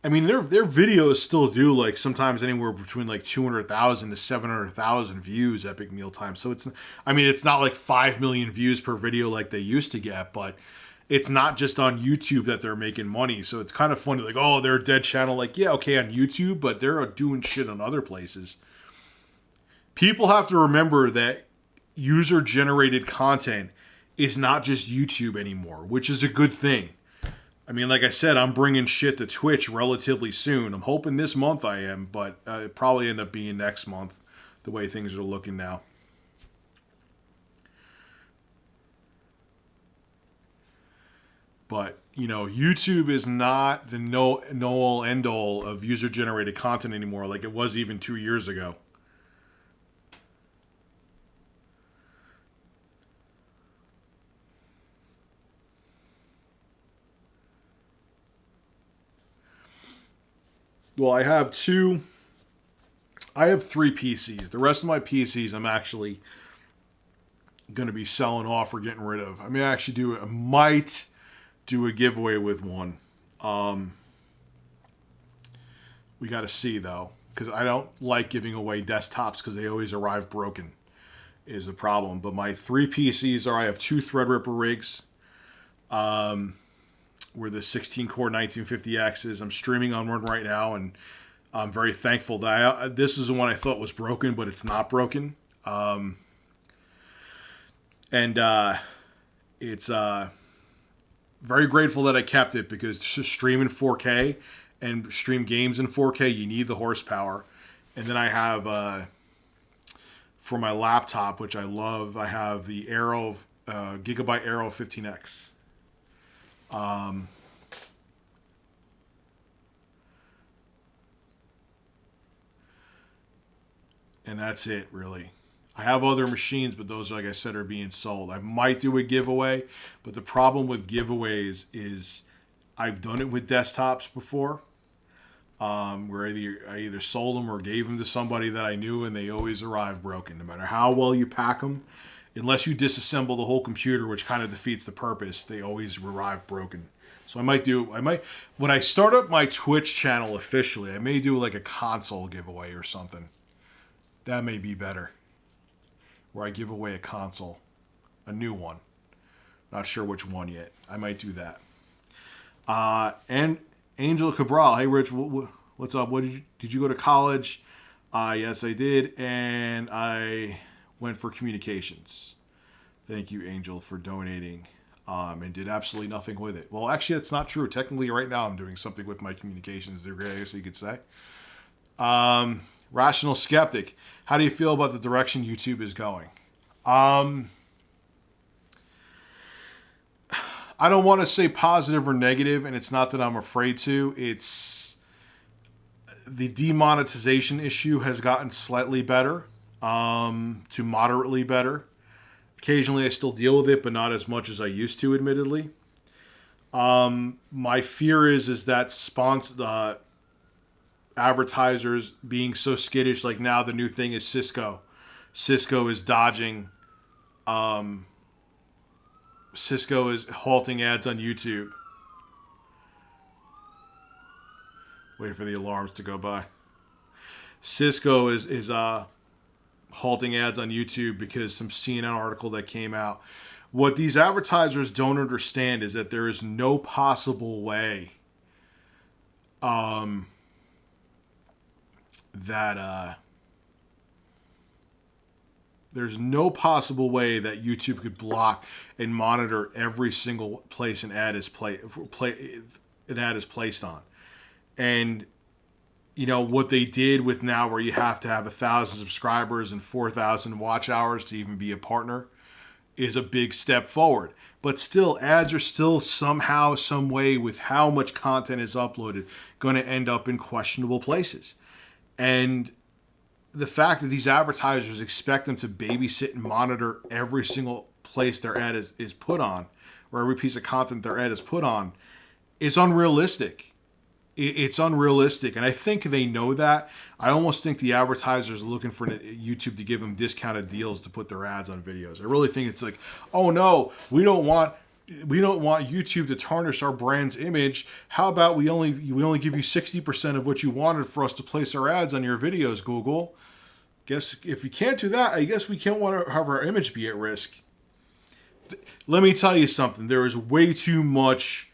I mean their videos still do like sometimes anywhere between like 200,000 to 700,000 views Epic Mealtime. So it's not like 5 million views per video like they used to get, but it's not just on YouTube that they're making money. So it's kind of funny, like, oh, they're a dead channel. Like, yeah, okay, on YouTube, but they're doing shit on other places. People have to remember that user generated content is not just YouTube anymore, which is a good thing. I mean, like I said, I'm bringing shit to Twitch relatively soon. I'm hoping this month I am, but it probably end up being next month, the way things are looking now. But, YouTube is not the no-all, end-all of user-generated content anymore like it was even 2 years ago. Well, I have 3 PCs. The rest of my PCs I'm actually going to be selling off or getting rid of. I might do a giveaway with one. We got to see though, because I don't like giving away desktops because they always arrive broken is the problem. But my 3 PCs I have 2 Threadripper rigs. Where the 16-core 1950Xs. I'm streaming on one right now, and I'm very thankful that this is the one I thought was broken, but it's not broken. It's very grateful that I kept it because to stream in 4K and stream games in 4K, you need the horsepower. And then I have, for my laptop, which I love, I have the Gigabyte Aero 15X. And that's it, really. I have other machines, but those, like I said, are being sold. I might do a giveaway, but the problem with giveaways is I've done it with desktops before, where I either sold them or gave them to somebody that I knew, and they always arrive broken, no matter how well you pack them. unless you disassemble the whole computer, which kind of defeats the purpose, they always arrive broken. So I might, when I start up my Twitch channel officially, I may do like a console giveaway or something. That may be better. Where I give away a console. A new one. Not sure which one yet. I might do that. And Angel Cabral. Hey, Rich, what's up? Did you go to college? Yes, I did. And I went for communications. Thank you, Angel, for donating. And did absolutely nothing with it. Well, actually, that's not true. Technically, right now, I'm doing something with my communications degree, I guess you could say. Rational Skeptic. How do you feel about the direction YouTube is going? I don't want to say positive or negative, and it's not that I'm afraid to. It's the demonetization issue has gotten slightly better, to moderately better. Occasionally I still deal with it, but not as much as I used to, admittedly. My fear is that advertisers being so skittish, like now the new thing is Cisco. Cisco is dodging. Cisco is halting ads on YouTube. Wait for the alarms to go by. Cisco is halting ads on YouTube because some CNN article that came out. What these advertisers don't understand is that there is no possible way there's no possible way that YouTube could block and monitor every single place an ad is placed on. And what they did with now, where you have to have 1,000 subscribers and 4,000 watch hours to even be a partner, is a big step forward. But still, ads are still somehow, some way, with how much content is uploaded, going to end up in questionable places. And the fact that these advertisers expect them to babysit and monitor every single place their ad is put on, or every piece of content their ad is put on, is unrealistic. It's unrealistic, and I think they know that. I almost think the advertisers are looking for YouTube to give them discounted deals to put their ads on videos. I really think it's like, oh no, we don't want YouTube to tarnish our brand's image. How about we only give you 60% of what you wanted for us to place our ads on your videos, Google? Guess if you can't do that, I guess we can't want to have our image be at risk. Let me tell you something. There is way too much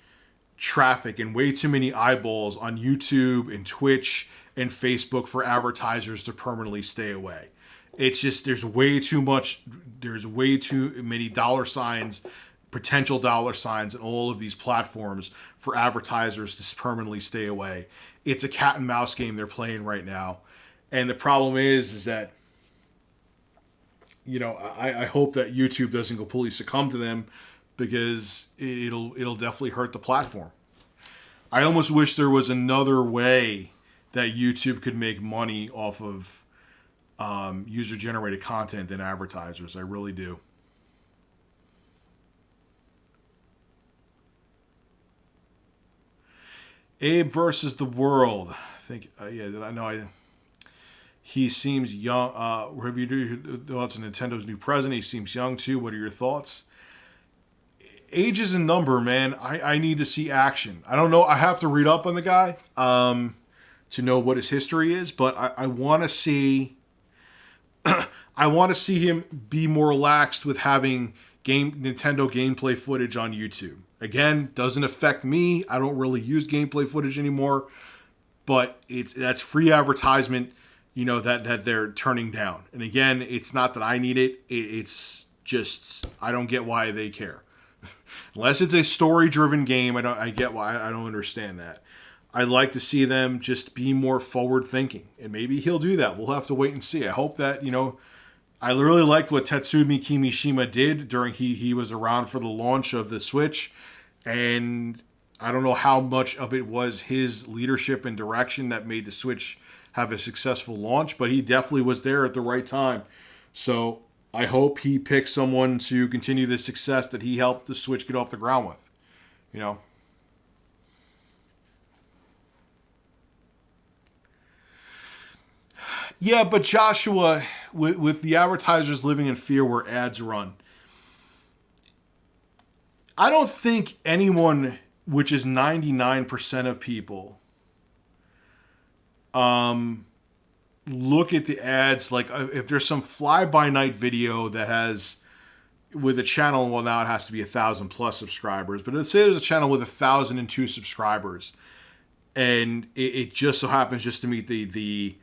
traffic and way too many eyeballs on YouTube and Twitch and Facebook for advertisers to permanently stay away. It's just there's way too many dollar signs, potential dollar signs in all of these platforms for advertisers to permanently stay away. It's a cat and mouse game they're playing right now. And the problem is that I hope that YouTube doesn't completely succumb to them, because it'll definitely hurt the platform. I almost wish there was another way that YouTube could make money off of user-generated content than advertisers. I really do. Abe versus the world. I think, he seems young. Have you thoughts on Nintendo's new president? He seems young too. What are your thoughts? Age is a number, man. I need to see action. I don't know. I have to read up on the guy to know what his history is, but I want to see. I want to see him be more relaxed with having Nintendo gameplay footage on YouTube. Again, doesn't affect me. I don't really use gameplay footage anymore, but that's free advertisement, that they're turning down. And again, it's not that I need it. It's just I don't get why they care. Unless it's a story-driven game, I get why. I don't understand that. I'd like to see them just be more forward-thinking, and maybe he'll do that. We'll have to wait and see. I hope that, I really liked what Tatsumi Kimishima did during he was around for the launch of the Switch, and I don't know how much of it was his leadership and direction that made the Switch have a successful launch, but he definitely was there at the right time. So I hope he picks someone to continue the success that he helped the Switch get off the ground with. Yeah, but Joshua, with the advertisers living in fear where ads run, I don't think anyone, which is 99% of people, look at the ads like if there's some fly-by-night video that has with a channel, well now it has to be 1,000+ subscribers, but let's say there's a channel with 1,002 subscribers, and it just so happens just to meet the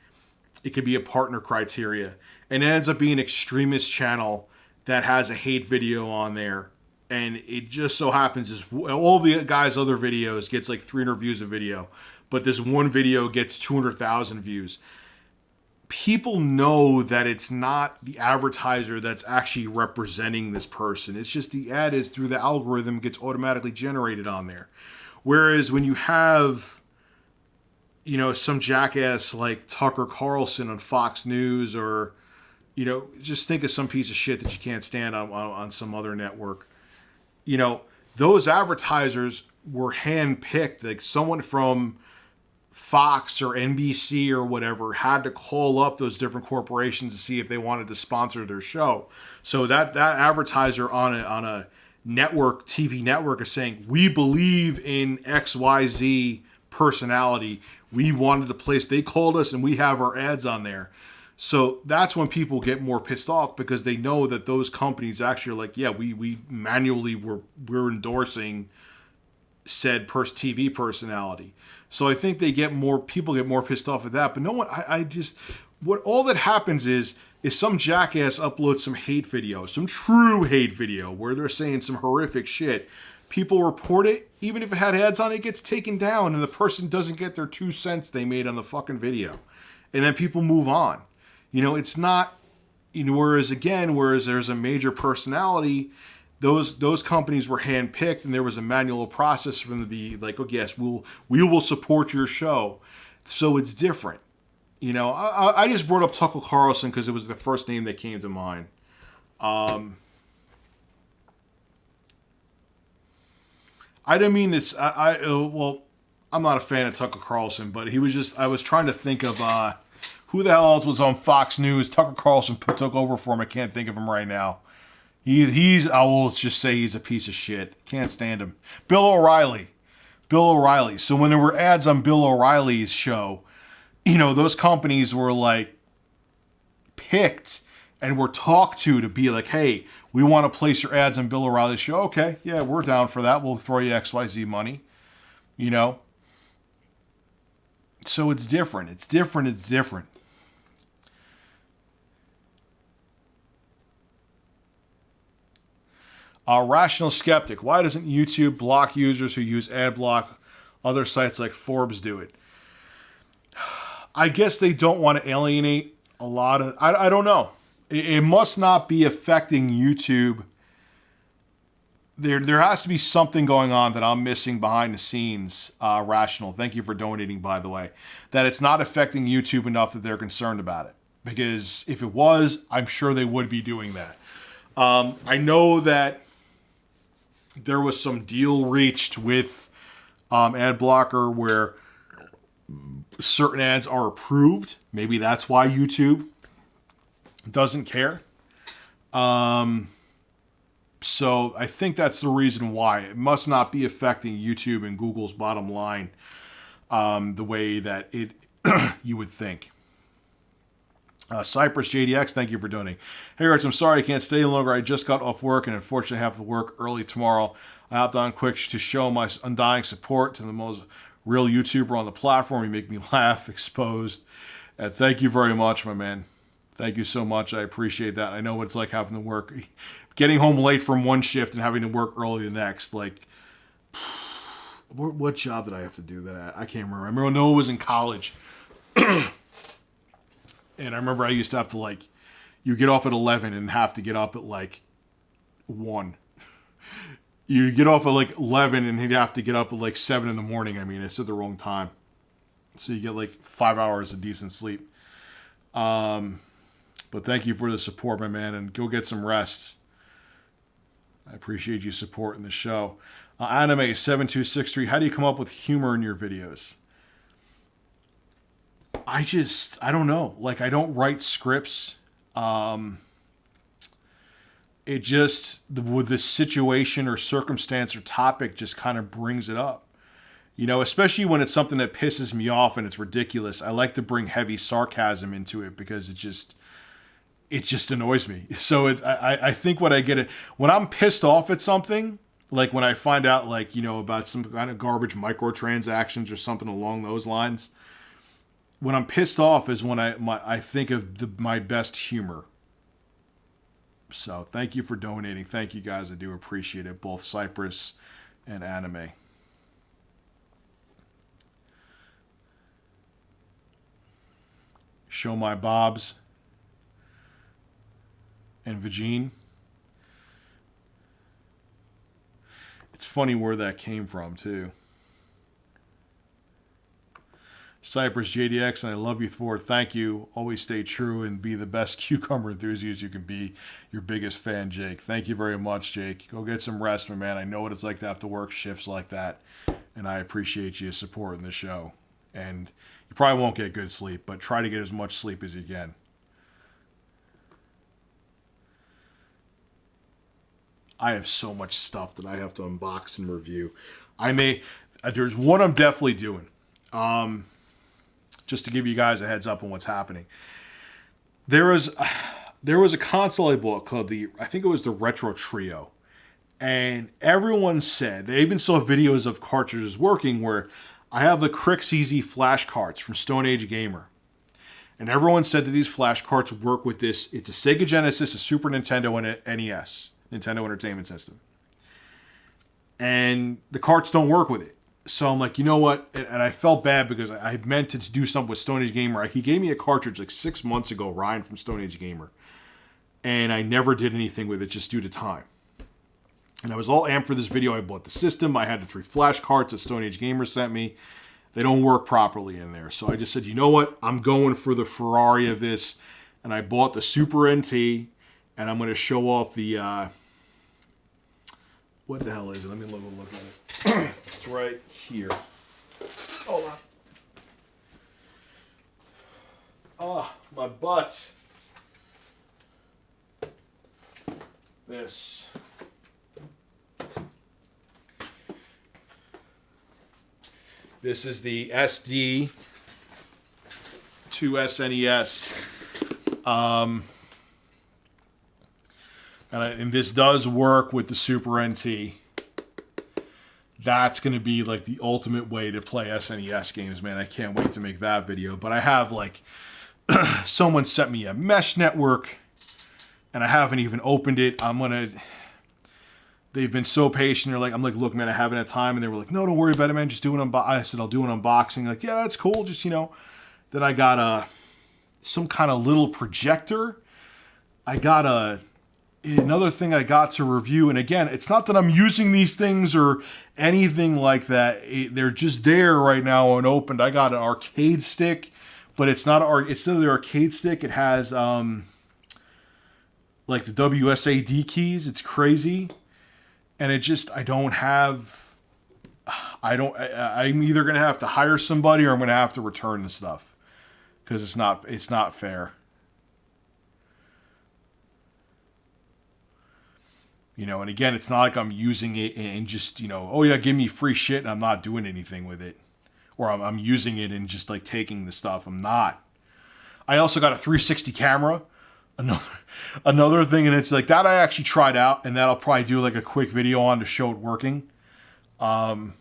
it could be a partner criteria, and it ends up being an extremist channel that has a hate video on there, and it just so happens is all the guys' other videos gets like 300 views a video, but this one video gets 200,000 views. People know that it's not the advertiser that's actually representing this person. It's just the ad is through the algorithm gets automatically generated on there. Whereas when you have, you know, some jackass like Tucker Carlson on Fox News, or, you know, just think of some piece of shit that you can't stand on some other network. You know, those advertisers were handpicked. Like someone from Fox or NBC or whatever had to call up those different corporations to see if they wanted to sponsor their show. So that advertiser on a network, TV network, is saying, we believe in XYZ personality. We wanted to place, they called us and we have our ads on there. So that's when people get more pissed off, because they know that those companies actually are like, yeah, we manually we're endorsing said TV personality. So I think people get more pissed off at that. But no one, what all that happens is some jackass uploads some hate video, some true hate video where they're saying some horrific shit. People report it, even if it had ads on it, gets taken down, and the person doesn't get their 2 cents they made on the fucking video. And then people move on. You know, it's not, you know, whereas there's a major personality, those companies were handpicked, and there was a manual process for them to be like, oh yes, we will support your show. So it's different. You know, I just brought up Tucker Carlson because it was the first name that came to mind. I didn't mean this. Well, I'm not a fan of Tucker Carlson, but I was trying to think of who the hell else was on Fox News. Tucker Carlson took over for him. I can't think of him right now. I will just say he's a piece of shit. Can't stand him. Bill O'Reilly. So when there were ads on Bill O'Reilly's show, you know, those companies were like picked and were talked to be like, hey, we want to place your ads on Bill O'Reilly's show. Okay, yeah, we're down for that. We'll throw you XYZ money. You know? So it's different. It's different. Rational Skeptic. Why doesn't YouTube block users who use Adblock? Other sites like Forbes do it. I guess they don't want to alienate a lot of... I don't know. It must not be affecting YouTube. There has to be something going on that I'm missing behind the scenes. Rational. Thank you for donating, by the way. That it's not affecting YouTube enough that they're concerned about it. Because if it was, I'm sure they would be doing that. I know that there was some deal reached with Adblocker where certain ads are approved. Maybe that's why YouTube doesn't care. So I think that's the reason why. It must not be affecting YouTube and Google's bottom line the way that it you would think. Cypress JDX, thank you for donating. Hey, Rich, I'm sorry I can't stay longer. I just got off work and unfortunately have to work early tomorrow. I hopped on quick to show my undying support to the most real YouTuber on the platform. You make me laugh, exposed. And thank you very much, my man. Thank you so much. I appreciate that. I know what it's like having to work, getting home late from one shift and having to work early the next. Like, what job did I have to do that? I can't remember. I remember Noah was in college. And I remember I used to have to, like, you get off at 11 and have to get up at, like, 1. You get off at, like, 11 and he'd have to get up at, like, 7 in the morning. I mean, I said the wrong time. So you get, like, 5 hours of decent sleep. But thank you for the support, my man, and go get some rest. I appreciate you supporting the show. Anime7263, how do you come up with humor in your videos? I don't know. Like, I don't write scripts. It just, with the situation or circumstance or topic just kind of brings it up. You know, especially when it's something that pisses me off and it's ridiculous. I like to bring heavy sarcasm into it because it just annoys me. So I think what I get it when I'm pissed off at something, like when I find out, like, you know, about some kind of garbage microtransactions or something along those lines. When I'm pissed off is when I think of my best humor. So thank you for donating. Thank you guys. I do appreciate it. Both Cypress and Anime. Show My Bobs and Vagine. It's funny where that came from, too. Cypress JDX, and I love you for it. Thank you. Always stay true and be the best cucumber enthusiast you can be. Your biggest fan, Jake. Thank you very much, Jake. Go get some rest, my man. I know what it's like to have to work shifts like that, and I appreciate you supporting the show. And you probably won't get good sleep, but try to get as much sleep as you can. I have so much stuff that I have to unbox and review. There's one I'm definitely doing. Just to give you guys a heads up on what's happening. There was a console I bought called I think it was the Retro Trio. And everyone said, they even saw videos of cartridges working where I have the Crix Flash carts from Stone Age Gamer. And everyone said that these flash carts would work with this. It's a Sega Genesis, a Super Nintendo, and an NES, Nintendo Entertainment System. And the carts don't work with it. So I'm like, you know what? And I felt bad because I meant to do something with Stone Age Gamer. He gave me a cartridge like 6 months ago, Ryan from Stone Age Gamer. And I never did anything with it just due to time. And I was all amped for this video. I bought the system. I had the 3 flash carts that Stone Age Gamer sent me. They don't work properly in there. So I just said, you know what? I'm going for the Ferrari of this. And I bought the Super NT. And I'm going to show off the... what the hell is it? Let me look at it. It's right here. Hold on. Oh, my butt. This. This is the SD to SNES. And this does work with the Super NT. That's going to be like the ultimate way to play SNES games, man. I can't wait to make that video. But I have like, someone sent me a mesh network and I haven't even opened it. They've been so patient. I'm like, look, man, I haven't had time. And they were like, no, don't worry about it, man. Just do an unboxing. I said, I'll do an unboxing. Like, yeah, that's cool. Just, you know, then I got some kind of little projector. I got another thing I got to review, and again, it's not that I'm using these things or anything like that. They're just there right now unopened. I got an arcade stick, but it's not the arcade stick. It has like the WSAD keys. It's crazy, and I'm either gonna have to hire somebody or I'm gonna have to return the stuff because it's not fair. You know, and again, it's not like I'm using it and just, you know, oh yeah, give me free shit and I'm not doing anything with it. Or I'm using it and just like taking the stuff. I'm not. I also got a 360 camera. Another thing, and it's like that I actually tried out, and that I'll probably do like a quick video on to show it working. Yamato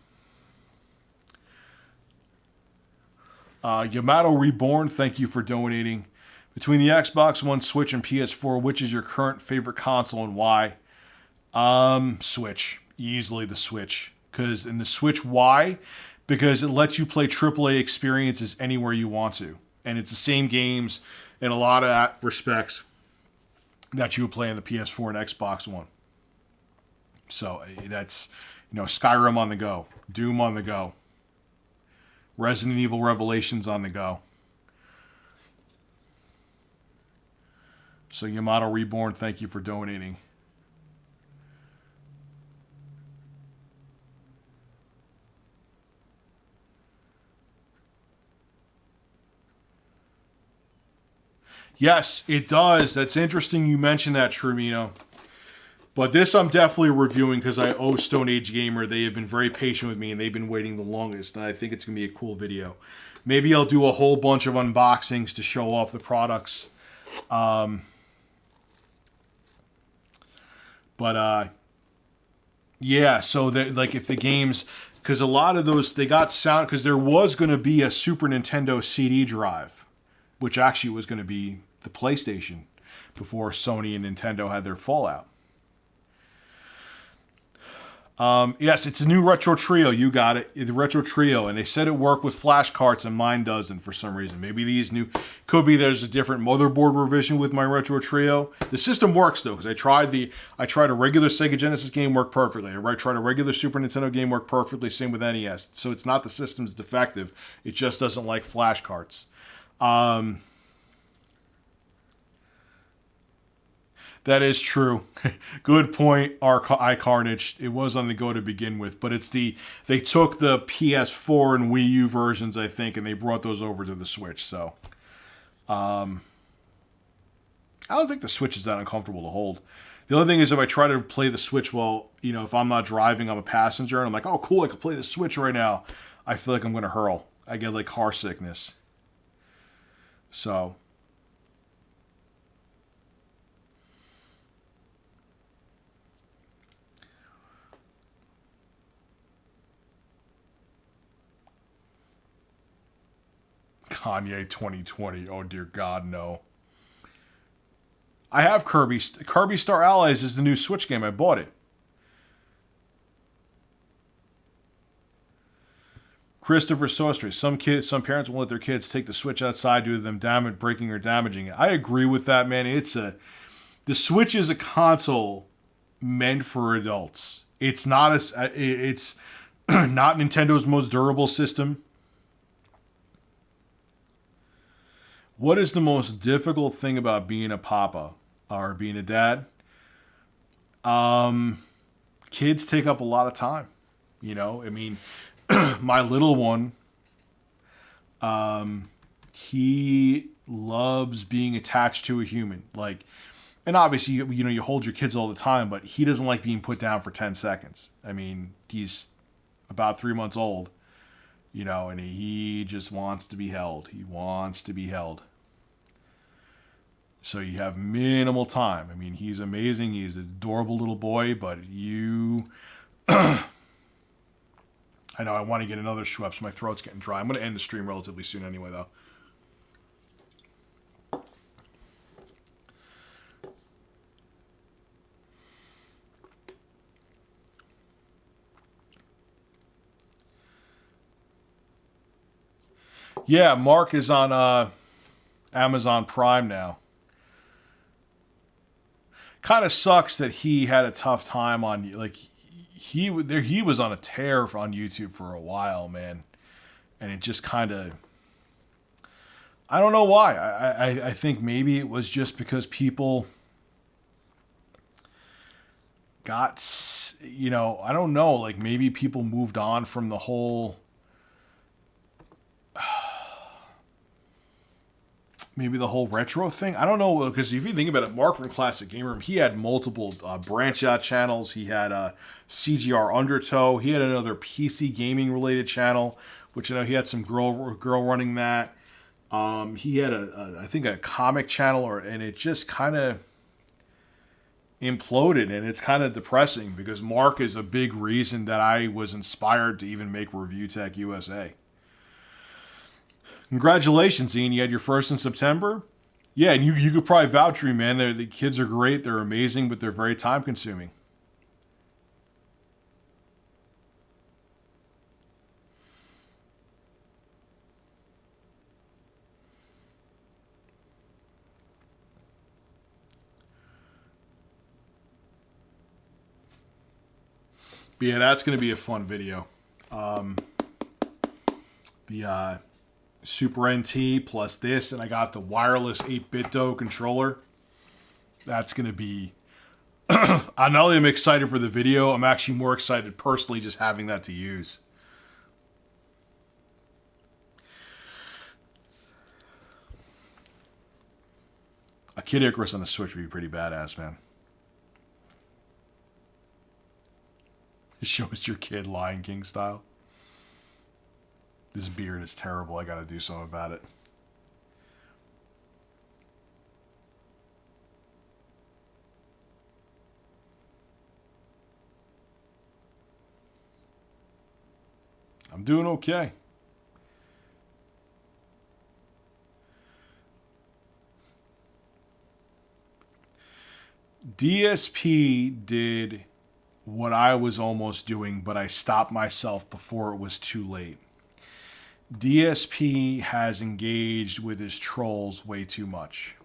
Reborn, thank you for donating. Between the Xbox One, Switch, and PS4, which is your current favorite console and why? Switch. Easily the Switch. In the Switch, why? Because it lets you play AAA experiences anywhere you want to. And it's the same games in a lot of respects that you would play on the PS4 and Xbox One. So that's, you know, Skyrim on the go. Doom on the go. Resident Evil Revelations on the go. So Yamato Reborn, thank you for donating. Yes, it does. That's interesting you mentioned that, Trumino. But this I'm definitely reviewing because I owe Stone Age Gamer. They have been very patient with me and they've been waiting the longest. And I think it's going to be a cool video. Maybe I'll do a whole bunch of unboxings to show off the products. Yeah, so that, like, if the games, because a lot of those, they got sound, because there was going to be a Super Nintendo CD drive, which actually was going to be the PlayStation before Sony and Nintendo had their fallout. Yes, it's a new Retro Trio. You got it. The Retro Trio. And they said it worked with flash carts and mine doesn't for some reason. Maybe these new... Could be there's a different motherboard revision with my Retro Trio. The system works though, because I tried a regular Sega Genesis game, worked perfectly. I tried a regular Super Nintendo game, worked perfectly. Same with NES. So it's not the system's defective. It just doesn't like flash carts. That is true. Good point, iCarnage. It was on the go to begin with, but they took the PS4 and Wii U versions, I think, and they brought those over to the Switch. So, I don't think the Switch is that uncomfortable to hold. The only thing is if I try to play the Switch while, if I'm not driving, I'm a passenger, and I'm like, oh, cool, I can play the Switch right now. I feel like I'm going to hurl. I get like car sickness. So... Kanye 2020. Oh, dear God, no. I have Kirby. Kirby Star Allies is the new Switch game. I bought it. Christopher Sostre. Some parents won't let their kids take the Switch outside due to them breaking or damaging it. I agree with that, man. The Switch is a console meant for adults. It's not it's not Nintendo's most durable system. What is the most difficult thing about being a papa or being a dad? Kids take up a lot of time. I mean, my little one, he loves being attached to a human. Like, and obviously, you hold your kids all the time, but he doesn't like being put down for 10 seconds. I mean, he's about 3 months old, and he just wants to be held. He wants to be held. So you have minimal time. I mean, he's amazing. He's an adorable little boy, but I know I want to get another Schweppes. My throat's getting dry. I'm going to end the stream relatively soon anyway, though. Yeah, Mark is on Amazon Prime now. Kind of sucks that he had a tough time on, like, he was on a tear on YouTube for a while, man, and it just kind of, I don't know why. I think maybe it was just because people got, I don't know, like maybe people moved on from the whole. Maybe the whole retro thing. I don't know, because if you think about it, Mark from Classic Gamer, he had multiple branch out channels. He had CGR Undertow. He had another PC gaming related channel, which he had some girl running that. He had I think a comic channel, and it just kind of imploded, and it's kind of depressing because Mark is a big reason that I was inspired to even make Review Tech USA. Congratulations, Ian. You had your first in September? Yeah, and you could probably vouch for me, man. The kids are great. They're amazing, but they're very time-consuming. But yeah, that's going to be a fun video. The Super NT plus this, and I got the wireless 8-bit controller. That's going to be... Not only am I excited for the video, I'm actually more excited personally just having that to use. A Kid Icarus on the Switch would be pretty badass, man. It shows your kid Lion King style. This beard is terrible. I gotta do something about it. I'm doing okay. DSP did what I was almost doing, but I stopped myself before it was too late. DSP has engaged with his trolls way too much.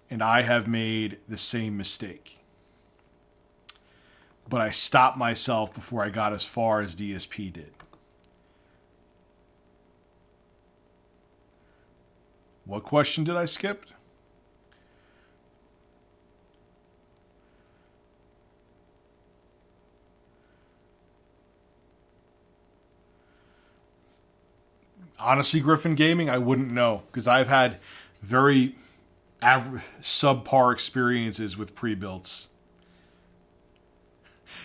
And I have made the same mistake. But I stopped myself before I got as far as DSP did. What question did I skip? Honestly, Griffin Gaming, I wouldn't know. Because I've had very subpar experiences with pre-builts.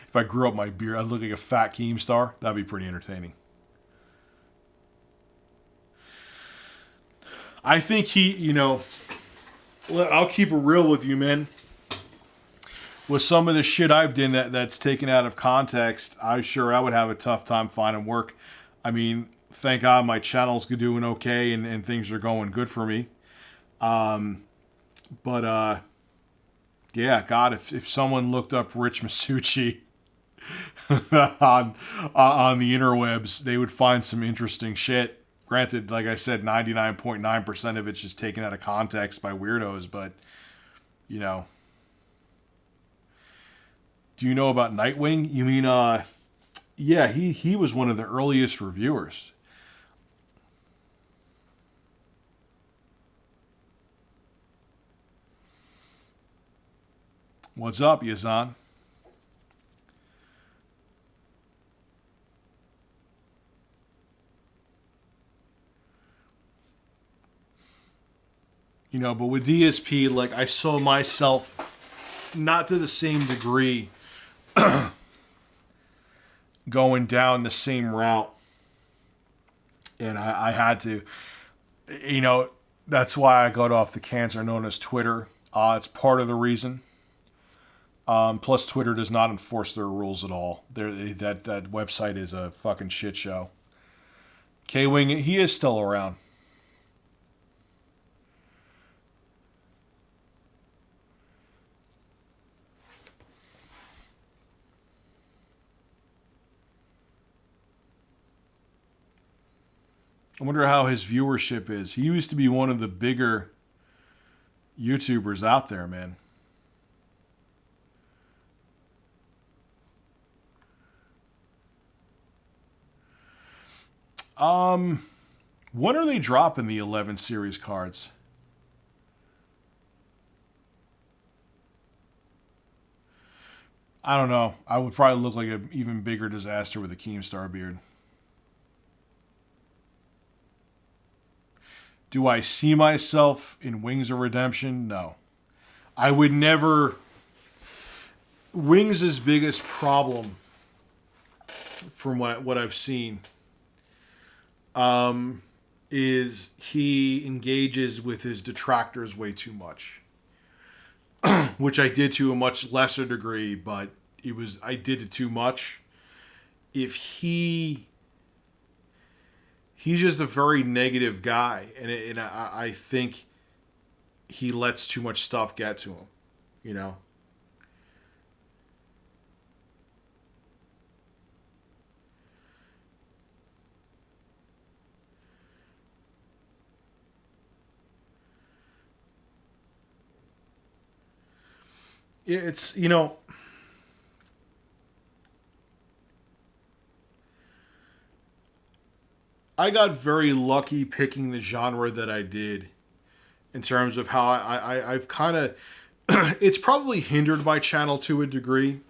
If I grew up my beard, I'd look like a fat Keemstar. That'd be pretty entertaining. I think I'll keep it real with you, man. With some of the shit I've done that's taken out of context, I'm sure I would have a tough time finding work. I mean, thank God my channel's doing okay and things are going good for me. Yeah, God, if someone looked up Rich Masucci on the interwebs, they would find some interesting shit. Granted, like I said, 99.9% of it's just taken out of context by weirdos, but, Do you know about Nightwing? You mean, yeah, he was one of the earliest reviewers. What's up, Yazan? But with DSP, like, I saw myself, not to the same degree, going down the same route. And I had to, that's why I got off the cancer known as Twitter. It's part of the reason. Plus, Twitter does not enforce their rules at all. That website is a fucking shit show. K-Wing, he is still around. I wonder how his viewership is. He used to be one of the bigger YouTubers out there, man. When are they dropping the 11 series cards? I don't know. I would probably look like an even bigger disaster with a Keemstar beard. Do I see myself in Wings of Redemption? No. I would never... Wings' biggest problem, from what I've seen, is he engages with his detractors way too much. Which I did to a much lesser degree, but I did it too much. He's just a very negative guy, and I think he lets too much stuff get to him, It's, I got very lucky picking the genre that I did in terms of how I've kind of... It's probably hindered my channel to a degree,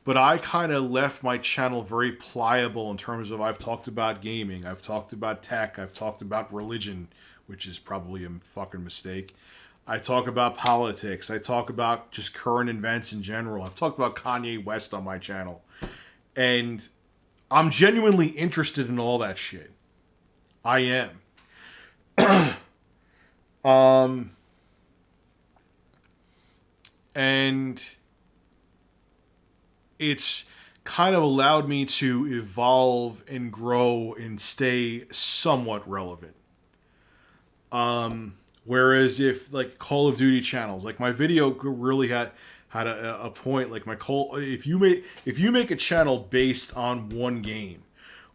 but I kind of left my channel very pliable in terms of I've talked about gaming, I've talked about tech, I've talked about religion, which is probably a fucking mistake. I talk about politics. I talk about just current events in general. I've talked about Kanye West on my channel. And I'm genuinely interested in all that shit. I am. And it's kind of allowed me to evolve and grow and stay somewhat relevant. Whereas if like Call of Duty channels, like my video really had a point. Like if you make a channel based on one game,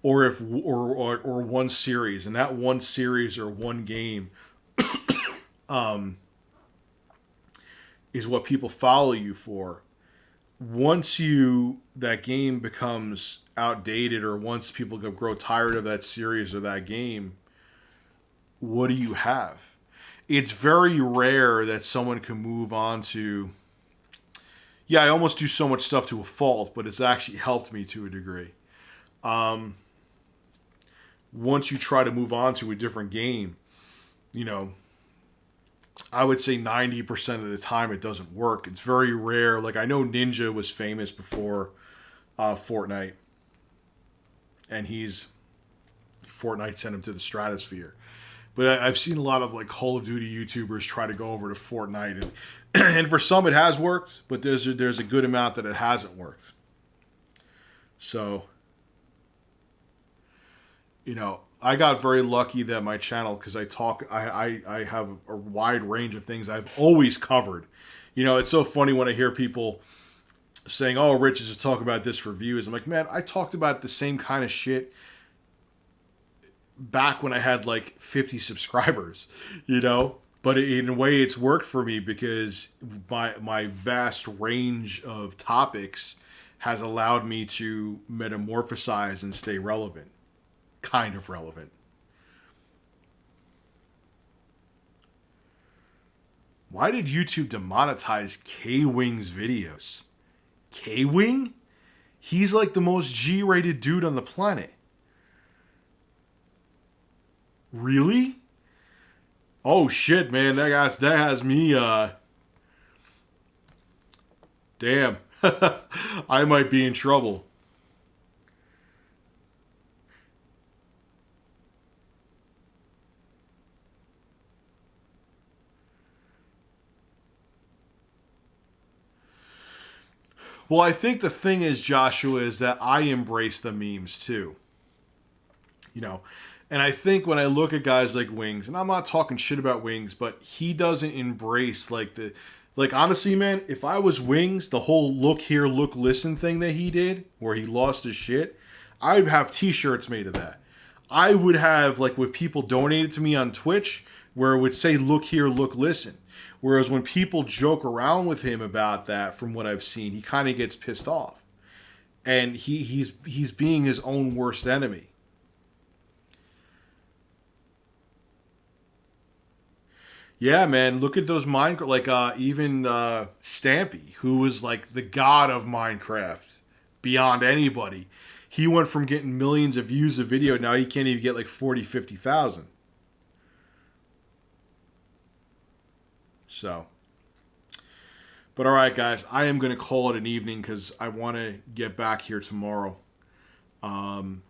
or if or one series, and that one series or one game, is what people follow you for. Once that game becomes outdated, or once people grow tired of that series or that game, what do you have? It's very rare that someone can move on to. Yeah, I almost do so much stuff to a fault, but it's actually helped me to a degree. Once you try to move on to a different game, I would say 90% of the time it doesn't work. It's very rare. Like, I know Ninja was famous before Fortnite, and Fortnite sent him to the stratosphere. But I've seen a lot of like Call of Duty YouTubers try to go over to Fortnite, and and for some it has worked, but there's a good amount that it hasn't worked. So, I got very lucky that my channel, because I have a wide range of things I've always covered. It's so funny when I hear people saying, "Oh, Rich is just talking about this for views." I'm like, man, I talked about the same kind of shit back when I had like 50 subscribers, But in a way, it's worked for me because my vast range of topics has allowed me to metamorphosize and stay relevant. Kind of relevant. Why did YouTube demonetize K-Wing's videos? K-Wing? He's like the most G-rated dude on the planet. Really? Oh shit, man, that has me damn. I might be in trouble. Well, I think the thing is, Joshua, is that I embrace the memes too. And I think when I look at guys like Wings, and I'm not talking shit about Wings, but he doesn't embrace like honestly, man, if I was Wings, the whole look here, look, listen thing that he did, where he lost his shit, I'd have t-shirts made of that. I would have, like, with people donated to me on Twitch, where it would say, look here, look, listen. Whereas when people joke around with him about that, from what I've seen, he kind of gets pissed off. And he's being his own worst enemy. Yeah, man, look at those Minecraft, like even Stampy, who was like the god of Minecraft, beyond anybody. He went from getting millions of views a video, now he can't even get like 40, 50,000. So, but all right, guys, I am going to call it an evening because I want to get back here tomorrow.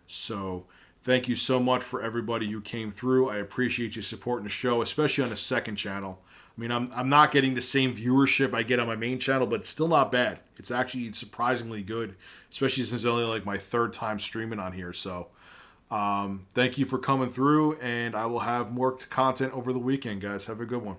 So thank you so much for everybody who came through. I appreciate you supporting the show, especially on the second channel. I mean, I'm not getting the same viewership I get on my main channel, but it's still not bad. It's actually surprisingly good, especially since it's only like my third time streaming on here. So thank you for coming through, and I will have more content over the weekend, guys. Have a good one.